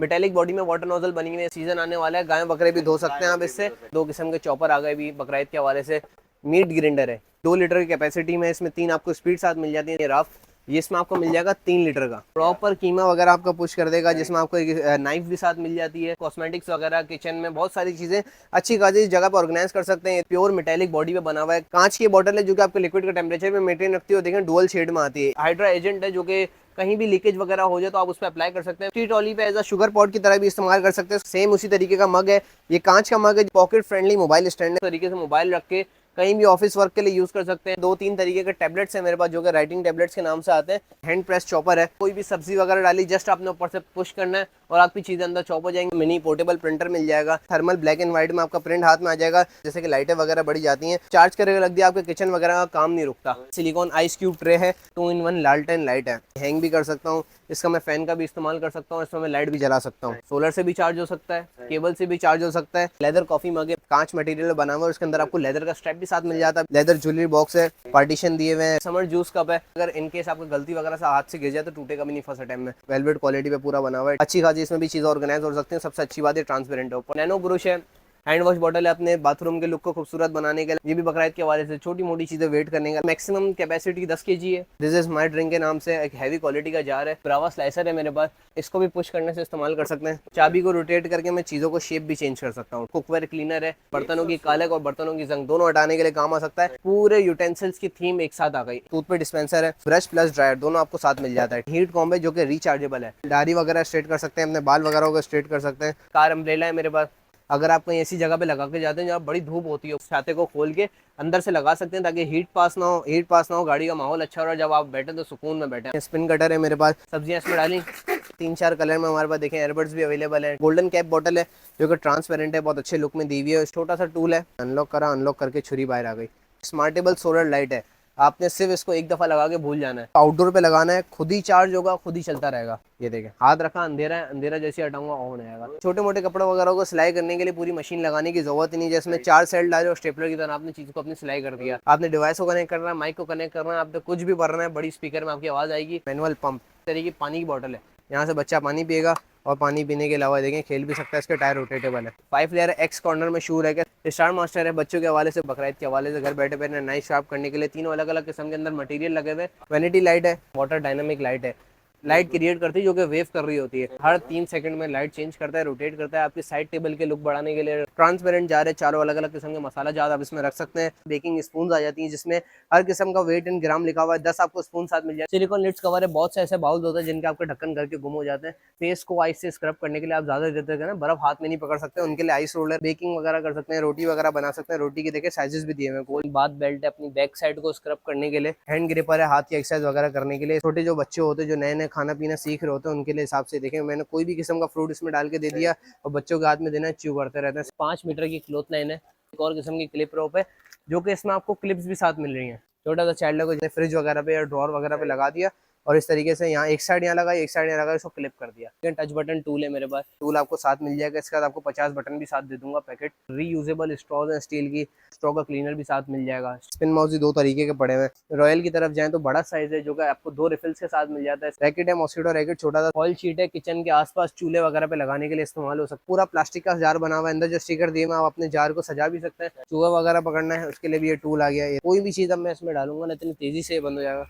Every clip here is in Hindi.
मेटेलिक बॉडी में वाटर नोजल बनी हुई है। सीजन आने वाला है, गाय बकरे भी धो सकते हैं आप इससे। 2 किस्म के चॉपर आ गए भी बकरीद के हवाले से। मीट ग्राइंडर है, 2 लीटर की कैपेसिटी में, इसमें 3 आपको स्पीड साथ मिल जाती है। रफ ये इसमें आपको मिल जाएगा 3 लीटर का। प्रॉपर कीमा वगैरह आपका पुश कर देगा, जिसमें आपको एक नाइफ भी साथ मिल जाती है। कॉस्मेटिक्स वगैरह किचन में बहुत सारी चीजें अच्छी खासी जगह पर ऑर्गेनाइज कर सकते हैं। प्योर मेटेलिक बॉडी पे बना हुआ है। कांच की बोतल है जो कि आपको लिक्विड का टेम्परेचर में मेंटेन रखती है। देखें डुअल शेड में आती है। हाइड्रा एजेंट है जो कि कहीं भी लीकेज वगैरह हो जाए तो आप उस पर अप्लाई कर सकते हैं। टी ट्रॉली पे एज अ शुगर पॉट की तरह भी इस्तेमाल कर सकते हैं। सेम उसी तरीके का मग है, ये कांच का मग है। पॉकेट फ्रेंडली मोबाइल स्टैंड है, तरीके से मोबाइल रख के कहीं भी ऑफिस वर्क के लिए यूज कर सकते हैं। 2-3 तरीके के टैबलेट्स हैं मेरे पास जो कि राइटिंग टैबलेट्स के नाम से आते हैं। हैंड प्रेस चॉपर है, कोई भी सब्जी वगैरह डाली जस्ट आपने ऊपर से पुश करना है और आपकी चीजें अंदर चॉप हो जाएंगी। मिनी पोर्टेबल प्रिंटर मिल जाएगा। थर्मल ब्लैक एंड व्हाइट में आपका प्रिंट हाथ में आ जाएगा, जैसे कि लाइटें वगैरह बढ़ी जाती हैं। चार्ज करके रख दिया, आपके किचन वगैरह का काम नहीं रुकता। सिलिकॉन आइस क्यूब ट्रे है, 2-in-1 लालटेन लाइट है। हैंग भी कर सकता हूँ इसका, मैं फैन का भी इस्तेमाल कर सकता हूँ, इसमें मैं लाइट भी जला सकता हूँ। सोलर से भी चार्ज हो सकता है, केबल से भी चार्ज हो सकता है। लेदर कॉफी मग है, कांच मटेरियल बना हुआ है, उसके अंदर आपको लेदर का स्ट्रैप भी साथ मिल जाता है। लेदर ज्वेलरी बॉक्स है, पार्टीशन दिए हुए हैं। समर जूस कप है, अगर इनकेस आपको गलती वगैरह से हाथ से गिर जाए तो टूटेगा भी नहीं फर्स्ट टाइम में। वेलवेट क्वालिटी पे पूरा बना हुआ है। अच्छी खासी इसमें भी चीज़ ऑर्गेनाइज हो सकती है। सबसे अच्छी बात है ट्रांसपेरेंट है। ऊपर नैनो ब्रुश है, हैंड वॉश बॉटल है अपने बाथरूम के लुक को खूबसूरत बनाने के लिए। ये भी बकरीद के हवाले से छोटी मोटी चीजें वेट करने का। मैक्सिमम कैपेसिटी 10 kg है। दिस इज माई ड्रिंक के नाम से एक हैवी क्वालिटी का जार है। ब्रावा स्लाइसर है मेरे पास, इसको भी पुश करने से इस्तेमाल कर सकते हैं। चाबी को रोटेट करके मैं चीजों को शेप भी चेंज कर सकता हूँ। कुकवेयर क्लीनर है, बर्तनों की कालक और बर्तनों की जंग दोनों हटाने के लिए काम आ सकता है। पूरे यूटेंसिल्स की थीम एक साथ आ गई। टूथपेस्ट डिस्पेंसर है, ब्रश प्लस ड्रायर दोनों आपको साथ मिल जाता है। हीट कॉम्ब है जो कि रिचार्जेबल है, दाढ़ी वगैरह स्ट्रेट कर सकते हैं, अपने बाल वगैरह को स्ट्रेट कर सकते हैं। कार अम्ब्रेला है मेरे पास, अगर आप कहीं ऐसी जगह पे लगा के जाते हैं जहाँ बड़ी धूप होती है, उस छाते को खोल के अंदर से लगा सकते हैं ताकि हीट पास ना हो, गाड़ी का माहौल अच्छा हो रहा है। जब आप बैठे तो सुकून में बैठे। स्पिन कटर है मेरे पास, सब्जियां इसमें डाली 3-4 कलर में हमारे पास देखें। एयरबड्स भी अवेलेबल है। गोल्डन कैप बॉटल है जो कि ट्रांसपेरेंट है, बहुत अच्छे लुक में दी हुई है। छोटा सा टूल है, अनलॉक करा, अनलॉक करके छुरी बाहर आ गई। स्मार्टेबल सोलर लाइट है, आपने सिर्फ इसको एक दफा लगा के भूल जाना है। आउटडोर पे लगाना है, खुद ही चार्ज होगा, खुद ही चलता रहेगा। ये देखें, हाथ रखा, अंधेरा है, अंधेरा जैसे हटाऊंगा ऑन आएगा। छोटे मोटे कपड़े वगैरह को सिलाई करने के लिए पूरी मशीन लगाने की जरूरत ही नहीं, जिसमें 4 सेल डाले और स्टेपलर की तरह आपने चीज को अपनी सिलाई कर दिया। आपने डिवाइस को कनेक्ट करना है, माइक को कनेक्ट करना है, आपने कुछ भी भरना है, बड़ी स्पीकर में आपकी आवाज आएगी। मैनुअल पंप तरीके पानी की बॉटल है, यहाँ से बच्चा पानी पिएगा और पानी पीने के अलावा देखें खेल भी सकता है। इसके टायर रोटेटेबल है। 5 लेयर एक्स कॉर्नर में शू है, स्टार मास्टर है बच्चों के हवाले से, बकरीद के हवाले से घर बैठे बैठे नाइट शार्प करने के लिए। तीनों अलग अलग किस्म के अंदर मटेरियल लगे हुए। वैनिटी लाइट है, वाटर डायनामिक लाइट है, लाइट क्रिएट करती है जो कि वेव कर रही होती है। हर 3 सेकंड में लाइट चेंज करता है, रोटेट करता है आपकी साइड टेबल के लुक बढ़ाने के लिए। ट्रांसपेरेंट जार है, चारों अलग अलग किस्म के मसाला जार आप इसमें रख सकते हैं। बेकिंग स्पून आ जाती है जिसमें हर किस्म का वेट इन ग्राम लिखा हुआ है। 10 आपको स्पून साथ मिल जाए। सिलिकॉन लिड्स कवर है, बहुत से ऐसे बाउल होते हैं जिनके आपके ढक्कन करके गुम हो जाते हैं। फेस को आइस से स्क्रब करने के लिए आप ज्यादा देते हैं ना, बर्फ हाथ में नहीं पकड़ सकते, उनके लिए आइस रोलर। बेकिंग वगैरह कर सकते हैं, रोटी वगैरह बना सकते हैं। रोटी के देखिए साइजेस भी दिए हुए हैं। कोई बात बेल्ट है अपनी बैक साइड को स्क्रब करने के लिए। हैंड ग्रिपर है, हाथ की एक्सरसाइज वगैरह करने के लिए। छोटे जो बच्चे होते हैं जो नए नए खाना पीना सीख रहे होते हैं उनके लिए हिसाब से देखें मैंने कोई भी किस्म का फ्रूट इसमें डाल के दे दिया और बच्चों के हाथ में देना, च्यू करते रहते हैं। 5 मीटर की क्लोथ लाइन है। एक और किस्म की क्लिप रोप है जो कि इसमें आपको क्लिप्स भी साथ मिल रही हैं। छोटा सा चाइल्ड को फ्रिज वगैरह पे या ड्रॉर वगैरह पे लगा दिया और इस तरीके से यहाँ एक साइड यहाँ लगाई, एक साइड यहाँ लगाई, इसको क्लिप कर दिया। टच बटन टूल है मेरे पास, टूल आपको साथ मिल जाएगा। इसके बाद आपको 50 बटन भी साथ दे दूंगा पैकेट। रीयूजेबल स्ट्रॉज है स्टील की, स्ट्रॉ का क्लीनर भी साथ मिल जाएगा। स्पिन माउस भी 2 तरीके के पड़े हुए। रॉयल की तरफ जाए तो बड़ा साइज है जो कि आपको 2 रिफिल्स के साथ मिल जाता है। रैकेट है, मॉस्किटो रैकेट, छोटा सा ऑयल शीट है, किचन के आसपास चूल्हे वगैरह पे लगाने के लिए इस्तेमाल हो सकता है। पूरा प्लास्टिक का जार बना हुआ है, अंदर जो स्टिकर दिए आप अपने जार को सजा भी सकते हैं। चूहा वगैरह पकड़ना है उसके लिए भी ये टूल आ गया है। कोई भी चीज अब मैं इसमें डालूंगा ना इतनी तेजी से बंद हो जाएगा।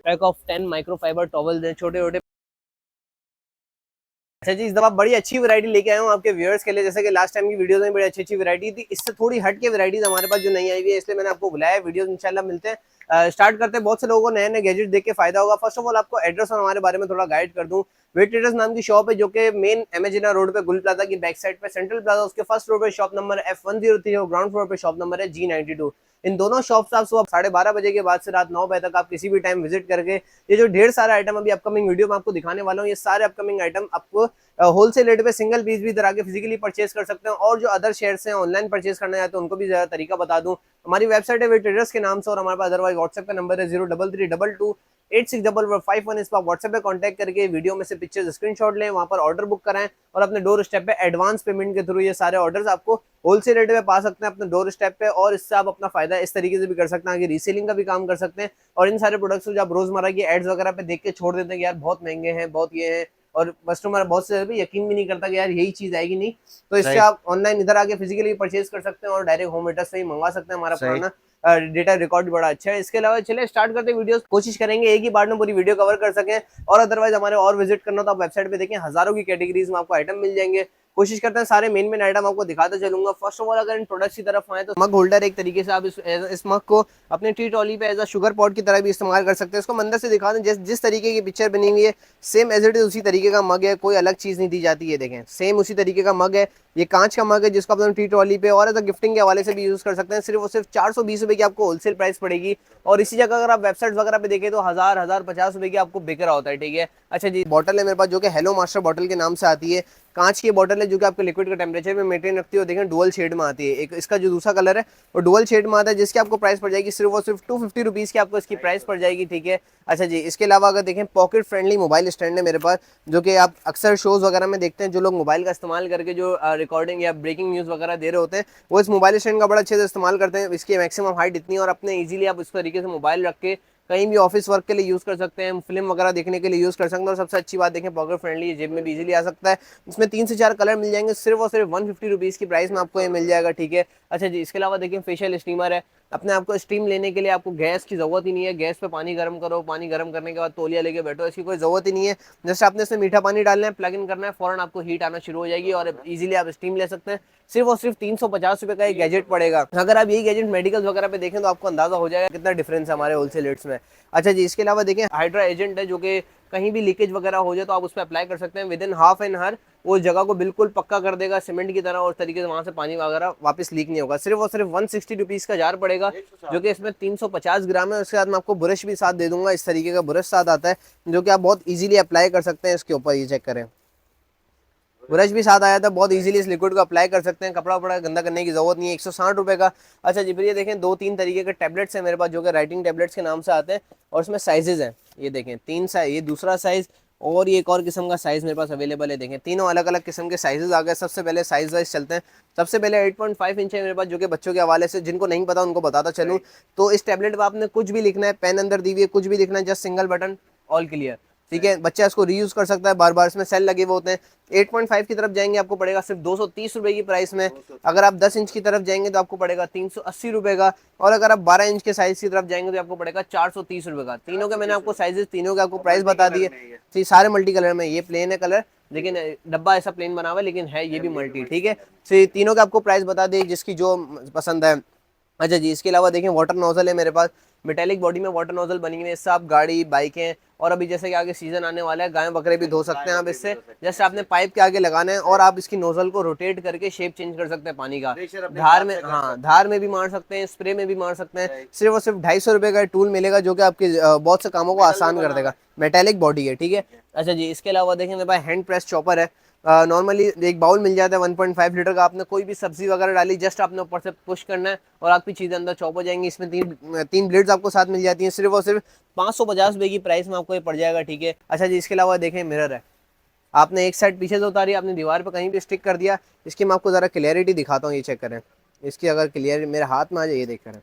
पैक ऑफ 10 माइक्रोफाइबर टॉवल है, छोटे छोटे। अच्छा जी, इस दफा बड़ी अच्छी वैरायटी लेके आया हूँ आपके व्यूअर्स के लिए। जैसे कि लास्ट टाइम की वीडियोस में बड़ी अच्छी अच्छी वैरायटी थी, इससे थोड़ी हट के वैरायटीज हमारे पास जो नहीं आई हुई है, इसलिए मैंने आपको बुलाया। वीडियोस इंशाल्लाह मिलते हैं। स्टार्ट करते हैं। बहुत से लोगों को नए नए गैजेट देख के फायदा होगा। फर्स्ट ऑफ ऑल आपको एड्रेस और हमारे बारे में थोड़ा गाइड कर दूं। वेट ट्रेडर्स नाम की शॉप है जो कि मेन एमेजिना रोड पे गुल प्लाजा की बैक साइड पे, सेंट्रल प्लाजा उसके फर्स्ट फ्लोर पे शॉप नंबर F103 और ग्राउंड फ्लोर पे शॉप नंबर है G92। इन दोनों शॉप्स आप सुबह 12:30 बजे के बाद से रात 9 बजे तक आप किसी भी टाइम विजिट करके ये जो ढेर सारे आइटम अभी अपकमिंग वीडियो में आपको दिखाने वाला हूँ, ये सारे अपकमिंग आइटम आपको होलसेल रेट पे सिंगल पीस भी इधर आके फिजिकली परचेज कर सकते हैं। और जो अदर शेयर से ऑनलाइन परचेज करना चाहते हैं उनको भी तरीका बता दूं। हमारी वेबसाइट है वेट ट्रेडर्स के नाम से और हमारे पास अदरवाइज व्हाट्सएप पे नंबर है 0332286451। इस पर व्हाट्सएप पे कांटेक्ट करके वीडियो में से पिक्चर्स स्क्रीनशॉट लें, वहां पर ऑर्डर बुक कराएं और अपने डोर स्टेप पे एडवांस पेमेंट के थ्रू ये सारे ऑर्डर्स आपको होलसेल रेट पे पा सकते हैं अपने डोर स्टेप पे। और इससे आप अपना फायदा इस तरीके से भी कर सकते हैं कि रीसेलिंग का भी काम कर सकते हैं। और इन सारे प्रोडक्ट्स को जो आप रोजमर्रा की एड्स वगैरह पे देख के छोड़ देते हैं कि यार बहुत महंगे हैं, बहुत ये है और कस्टमर बहुत से भी यकीन भी नहीं करता कि यार यही चीज आएगी नहीं, तो इससे सही आप ऑनलाइन इधर आके फिजिकली परचेज कर सकते हैं और डायरेक्ट होम एड्रेस से ही मंगवा सकते हैं। हमारा सही। पुराना डेटा रिकॉर्ड बड़ा अच्छा है। इसके अलावा चलिए स्टार्ट करते हैं वीडियो, कोशिश करेंगे एक ही बार में पूरी वीडियो कवर कर सकें, और अदरवाइज हमारे और विजिट करना तो आप वेबसाइट पे देखें, हजारों की कैटेगरीज में आपको आइटम मिल जाएंगे। कोशिश करते हैं सारे मेन आइटम आपको दिखाते चलूंगा। फर्स्ट ऑफ ऑल अगर इन प्रोडक्ट्स की तरफ आए तो मग होल्डर, एक तरीके से आप इस मग को अपने टी ट्रॉली पे एज अ शुगर पॉट की तरह भी इस्तेमाल कर सकते हैं। इसको मंदिर से दिखा दें, जिस तरीके की पिक्चर बनी हुई है सेम एज इट इज उसी तरीके का मग है, कोई अलग चीज नहीं दी जाती है। देखें सेम उसी तरीके का मग है, ये कांच का मग है जिसको आप टी ट्रॉली पे और एज अ गिफ्टिंग के हवाले से भी यूज कर सकते हैं। सिर्फ और सिर्फ 420 रुपए की आपको होलसेल प्राइस पड़ेगी, और इसी जगह अगर आप वेबसाइट वगैरह पे देखें तो 1050 रुपए की आपको बिक रहा होता है। ठीक है, अच्छा जी, बॉटल है मेरे पास जो कि हेलो मास्टर बॉटल के नाम से आती है, कांच की बॉटल है जो कि आपके लिक्विड का टेम्परेचर में मेंटेन रखती है। देखें डुअल शेड में आती है, एक इसका जो दूसरा कलर है वो डुअल शेड में आता है, जिसकी आपको प्राइस पड़ जाएगी सिर्फ और सिर्फ 250 रुपीज़ की आपको इसकी प्राइस पड़ जाएगी। ठीक है, अच्छा जी, इसके अलावा अगर देखें पॉकेट फ्रेंडली मोबाइल स्टैंड है मेरे पास, जो कि आप अक्सर शोज वगैरह में देखते हैं, जो लोग मोबाइल का इस्तेमाल करके जो रिकॉर्डिंग या ब्रेकिंग न्यूज़ वगैरह दे रहे होते हैं वो इस मोबाइल स्टैंड का बड़ा अच्छे से इस्तेमाल करते हैं। इसकी मैक्सिमम हाइट इतनी है और अपने ईजिली आप इस तरीके से मोबाइल रख के कहीं भी ऑफिस वर्क के लिए यूज़ कर सकते हैं, फिल्म वगैरह देखने के लिए यूज़ कर सकते हैं। और सबसे अच्छी बात देखें पॉकेट फ्रेंडली, जेब में भी इजीली आ सकता है। इसमें 3 से 4 कलर मिल जाएंगे, सिर्फ और सिर्फ 150 रुपीज़ की प्राइस में आपको ये मिल जाएगा। ठीक है, अच्छा जी, इसके अलावा देखिए फेशियल स्टीमर है, अपने आपको स्टीम लेने के लिए आपको गैस की जरूरत ही नहीं है। गैस पे पानी गर्म करो, पानी गर्म करने के बाद तौलिया लेके बैठो, इसकी कोई जरूरत ही नहीं है। जैसे आपने इसमें मीठा पानी डालना है, प्लग इन करना है, फौरन आपको हीट आना शुरू हो जाएगी और इजीली आप स्टीम ले सकते हैं। सिर्फ और सिर्फ 350 रुपए का एक गैजेट पड़ेगा। अगर आप यही गैजेट मेडिकल वगैरह पे देखें तो आपको अंदाजा हो जाएगा कितना डिफरेंस है हमारे होलसेल रेट्स में। अच्छा जी, इसके अलावा देखें हाइड्रा एजेंट है, जो कि कहीं भी लीकेज वगैरह हो जाए तो आप उस पर अप्लाई कर सकते हैं। With in half an hour वो जगह को बिल्कुल पक्का कर देगा सीमेंट की तरह, और तरीके से वहां से पानी वगैरह वापस लीक नहीं होगा। सिर्फ और सिर्फ 160 रुपीज़ का जार पड़ेगा, जो कि इसमें 350 ग्राम है। उसके बाद मैं आपको ब्रश भी साथ दे दूंगा, इस तरीके का ब्रश साथ आता है जो कि आप बहुत ईजिली अप्लाई कर सकते हैं इसके ऊपर। ये चेक करें, ब्रश भी साथ आया था, बहुत इजीली इस लिक्विड को अप्लाई कर सकते हैं, कपड़ा वपड़ा गंदा करने की जरूरत नहीं है। 160 रुपए का। अच्छा जी, फिर ये देखें 2-3 तरीके के टैबलेट्स हैं मेरे पास जो कि राइटिंग टैबलेट्स के नाम से आते हैं, और इसमें साइजेज हैं। ये देखें 3 साइज, ये दूसरा साइज और ये एक और किस्म का साइज मेरे पास अवेलेबल है। देखें तीनों अलग अलग किस्म के साइजेस आ गए। सबसे पहले साइज वाइज चलते हैं। सबसे पहले 8.5 इंच है मेरे पास, जो कि बच्चों के हवाले से, जिनको नहीं पता उनको बताता चलूँ तो इस टैबलेट पर आपने कुछ भी लिखना है, पेन अंदर दी हुई है, कुछ भी लिखना है, just single button, all clear. ठीक है, बच्चा इसको रीयूज कर सकता है बार बार, इसमें सेल लगे हुए होते हैं। 8.5 की तरफ जाएंगे आपको पड़ेगा सिर्फ 230 रुपए की प्राइस में। अगर आप 10 इंच की तरफ जाएंगे तो आपको पड़ेगा 380 रुपए का, और अगर आप 12 इंच के साइज की तरफ जाएंगे तो आपको पड़ेगा 430 रुपए का। तीनों के मैंने आपको साइजेस, तीनों के आपको प्राइस बता दिए। सारे मल्टी कलर में, ये प्लेन है कलर, लेकिन डब्बा ऐसा प्लेन बना हुआ है, लेकिन है ये भी मल्टी। ठीक है, तो तीनों के आपको प्राइस बता दी जिसकी जो पसंद है। अच्छा जी, इसके अलावा देखें वाटर नोजल है मेरे पास, मेटेलिक बॉडी में वाटर नोजल बनी हुई है। इससे आप गाड़ी, बाइकें, और अभी जैसे कि आगे सीजन आने वाला है, गाय बकरे भी धो सकते हैं आप इससे। जैसे आपने पाइप के आगे लगाना है और आप इसकी नोजल को रोटेट करके शेप चेंज कर सकते हैं पानी का। धार में, हाँ धार में भी मार सकते हैं, स्प्रे में भी मार सकते हैं। सिर्फ और सिर्फ 250 रुपए का टूल मिलेगा जो कि आपके बहुत से कामों को आसान कर देगा। मेटेलिक बॉडी है। ठीक है, अच्छा जी, इसके अलावा देखें मेरे पास हैंड प्रेस चॉपर है। नॉर्मली एक बाउल मिल जाता है 1.5 लीटर का, आपने कोई भी सब्जी वगैरह डाली, जस्ट आपने ऊपर से पुश करना है और आपकी चीज़ें अंदर चॉप हो जाएंगी। इसमें तीन ब्लेड्स आपको साथ मिल जाती हैं। सिर्फ और सिर्फ 550 रुपए की प्राइस में आपको ये पड़ जाएगा। ठीक है, अच्छा जी, इसके अलावा देखें मिरर है, आपने एक साइड पीछे से उतारी, आपने दीवार पर कहीं भी स्टिक कर दिया। इसकी मैं आपको ज़रा क्लियरिटी दिखाता हूँ, ये चेक करें। इसकी अगर क्लियर मेरे हाथ में आ जाए, ये देख करें,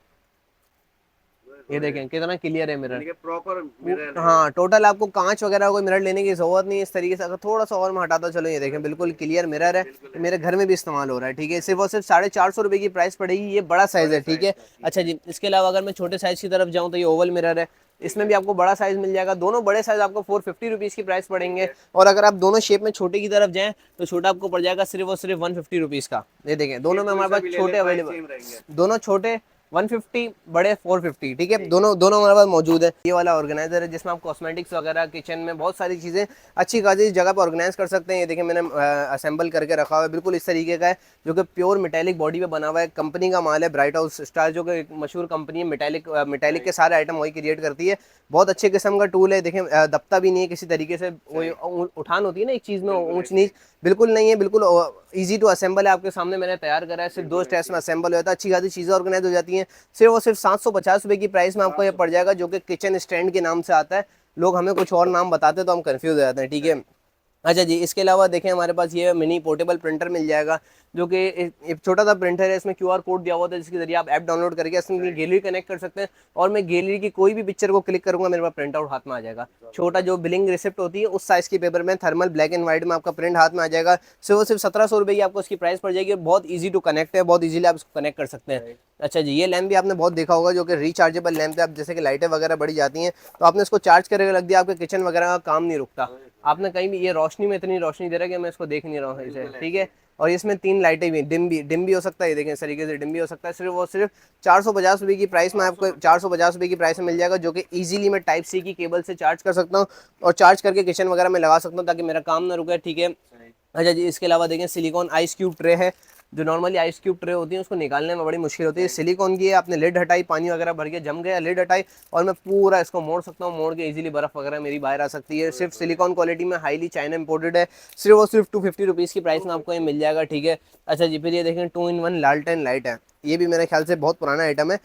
ये देखें कितना क्लियर है मिरर, प्रॉपर मिरर है। हाँ टोटल आपको कांच वगैरह कोई मिरर लेने की जरूरत नहीं है। इस तरीके से अगर थोड़ा सा और मैं हटाता चलो, ये देखें बिल्कुल क्लियर मिरर है, मेरे घर में भी इस्तेमाल हो रहा है। ठीक है, सिर्फ और सिर्फ 450 रुपए की प्राइस पड़ेगी, ये बड़ा साइज है। ठीक है, अच्छा जी, इसके अलावा अगर मैं छोटे साइज की तरफ जाऊँ तो ये ओवल मिरर है, इसमें भी आपको बड़ा साइज मिल जाएगा। दोनों बड़े साइज आपको 450 रुपीज़ की प्राइस पड़ेंगे, और अगर आप दोनों शेप में छोटे की तरफ जाएं तो छोटा आपको पड़ जाएगा सिर्फ और सिर्फ 150 रुपीज़ का। ये देखें दोनों में हमारे पास छोटे अवेलेबल, दोनों छोटे 150, बड़े 450। ठीक है, दोनों दोनों हमारे पास मौजूद है। ये वाला ऑर्गेनाइजर है जिसमें आप कॉस्मेटिक्स वगैरह, किचन में बहुत सारी चीज़ें अच्छी खासी जगह पर ऑर्गेनाइज कर सकते हैं। ये देखें मैंने असेंबल करके रखा हुआ है, बिल्कुल इस तरीके का है, जो कि प्योर मेटेलिक बॉडी पे बना हुआ है। कंपनी का माल है ब्राइट हाउस स्टार, जो कि एक मशहूर कंपनी है, मेटेलिक के सारे आइटम वही क्रिएट करती है। बहुत अच्छे किस्म का टूल है। देखें दबता भी नहीं है किसी तरीके से, वो उठान होती है ना एक चीज़ में ऊंच नीच, बिल्कुल नहीं है, बिल्कुल ईजी टू असेंबल है। आपके सामने मैंने तैयार करा है, सिर्फ 2 स्टेप्स में असेंबल हो जाता है। अच्छी खासी चीज़ें ऑर्गेनाइज हो जाती हैं। सिर्फ और सिर्फ 750 रुपए की प्राइस में आपको ये पड़ जाएगा, जो कि किचन स्टैंड के नाम से आता है। लोग हमें कुछ और नाम बताते हैं तो हम कंफ्यूज हो जाते हैं। ठीक है, अच्छा जी, इसके अलावा देखें हमारे पास ये मिनी पोर्टेबल प्रिंटर मिल जाएगा, जो कि एक छोटा सा प्रिंटर है। इसमें क्यूआर कोड दिया हुआ था, जिसके जरिए आप ऐप डाउनलोड करके इसमें गैलरी कनेक्ट कर सकते हैं, और मैं गैलरी की कोई भी पिक्चर को क्लिक करूंगा, मेरे पास प्रिंट आउट हाथ में आ जाएगा। छोटा जो बिलिंग रिसिप्ट होती है उस साइज के पेपर में थर्मल ब्लैक एंड व्हाइट में आपका प्रिंट हाथ में आ जाएगा। सिर्फ 1700 रुपये की आपको इसकी प्राइस पड़ जाएगी। बहुत ईजी टू कनेक्ट है, बहुत ईजिली आप इसको कनेक्ट कर सकते हैं। अच्छा जी, ये लैंप भी आपने बहुत देखा होगा, जो कि रिचार्जेबल लैंप है। आप जैसे कि लाइटें वगैरह बढ़ी जाती हैं तो आपने इसको चार्ज करके रख दिया, आपके किचन वगैरह का काम नहीं रुकता। आपने कहीं भी, ये रोशनी में इतनी रोशनी दे रहा है कि मैं इसको देख नहीं रहा हूँ इसे, ठीक है। और इसमें 3 लाइटें भी, डिम भी हो सकता है, ये देखें इस तरीके से डिम भी हो सकता है। सिर्फ 450 रुपये की प्राइस में आपको 450 रुपये की प्राइस में मिल जाएगा, जो कि ईजिली मैं टाइप सी की केबल से चार्ज कर सकता हूँ और चार्ज करके किचन वगैरह में लगा सकता हूँ, ताकि मेरा काम ना रुके, ठीक है। अच्छा जी, इसके अलावा देखें सिलिकॉन आइस क्यूब ट्रे है। जो नॉर्मली आइस क्यूब ट्रे होती है उसको निकालने में बड़ी मुश्किल होती है, सिलिकॉन की है। आपने लिड हटाई, पानी वगैरह भर के जम गया, लिड हटाई और मैं पूरा इसको मोड़ सकता हूँ, मोड़ के इजीली बर्फ वगैरह मेरी बाहर आ सकती है। सिर्फ सिलिकॉन क्वालिटी में, हाईली चाइना इंपोर्टेड है। सिर्फ और सिर्फ 250 रुपीज़ की प्राइस में आपको ये मिल जाएगा, ठीक है। अच्छा जी, फिर ये देखें 2 in 1 लालटेन लाइट है। ये भी मेरे ख्याल से बहुत पुराना आइटम है,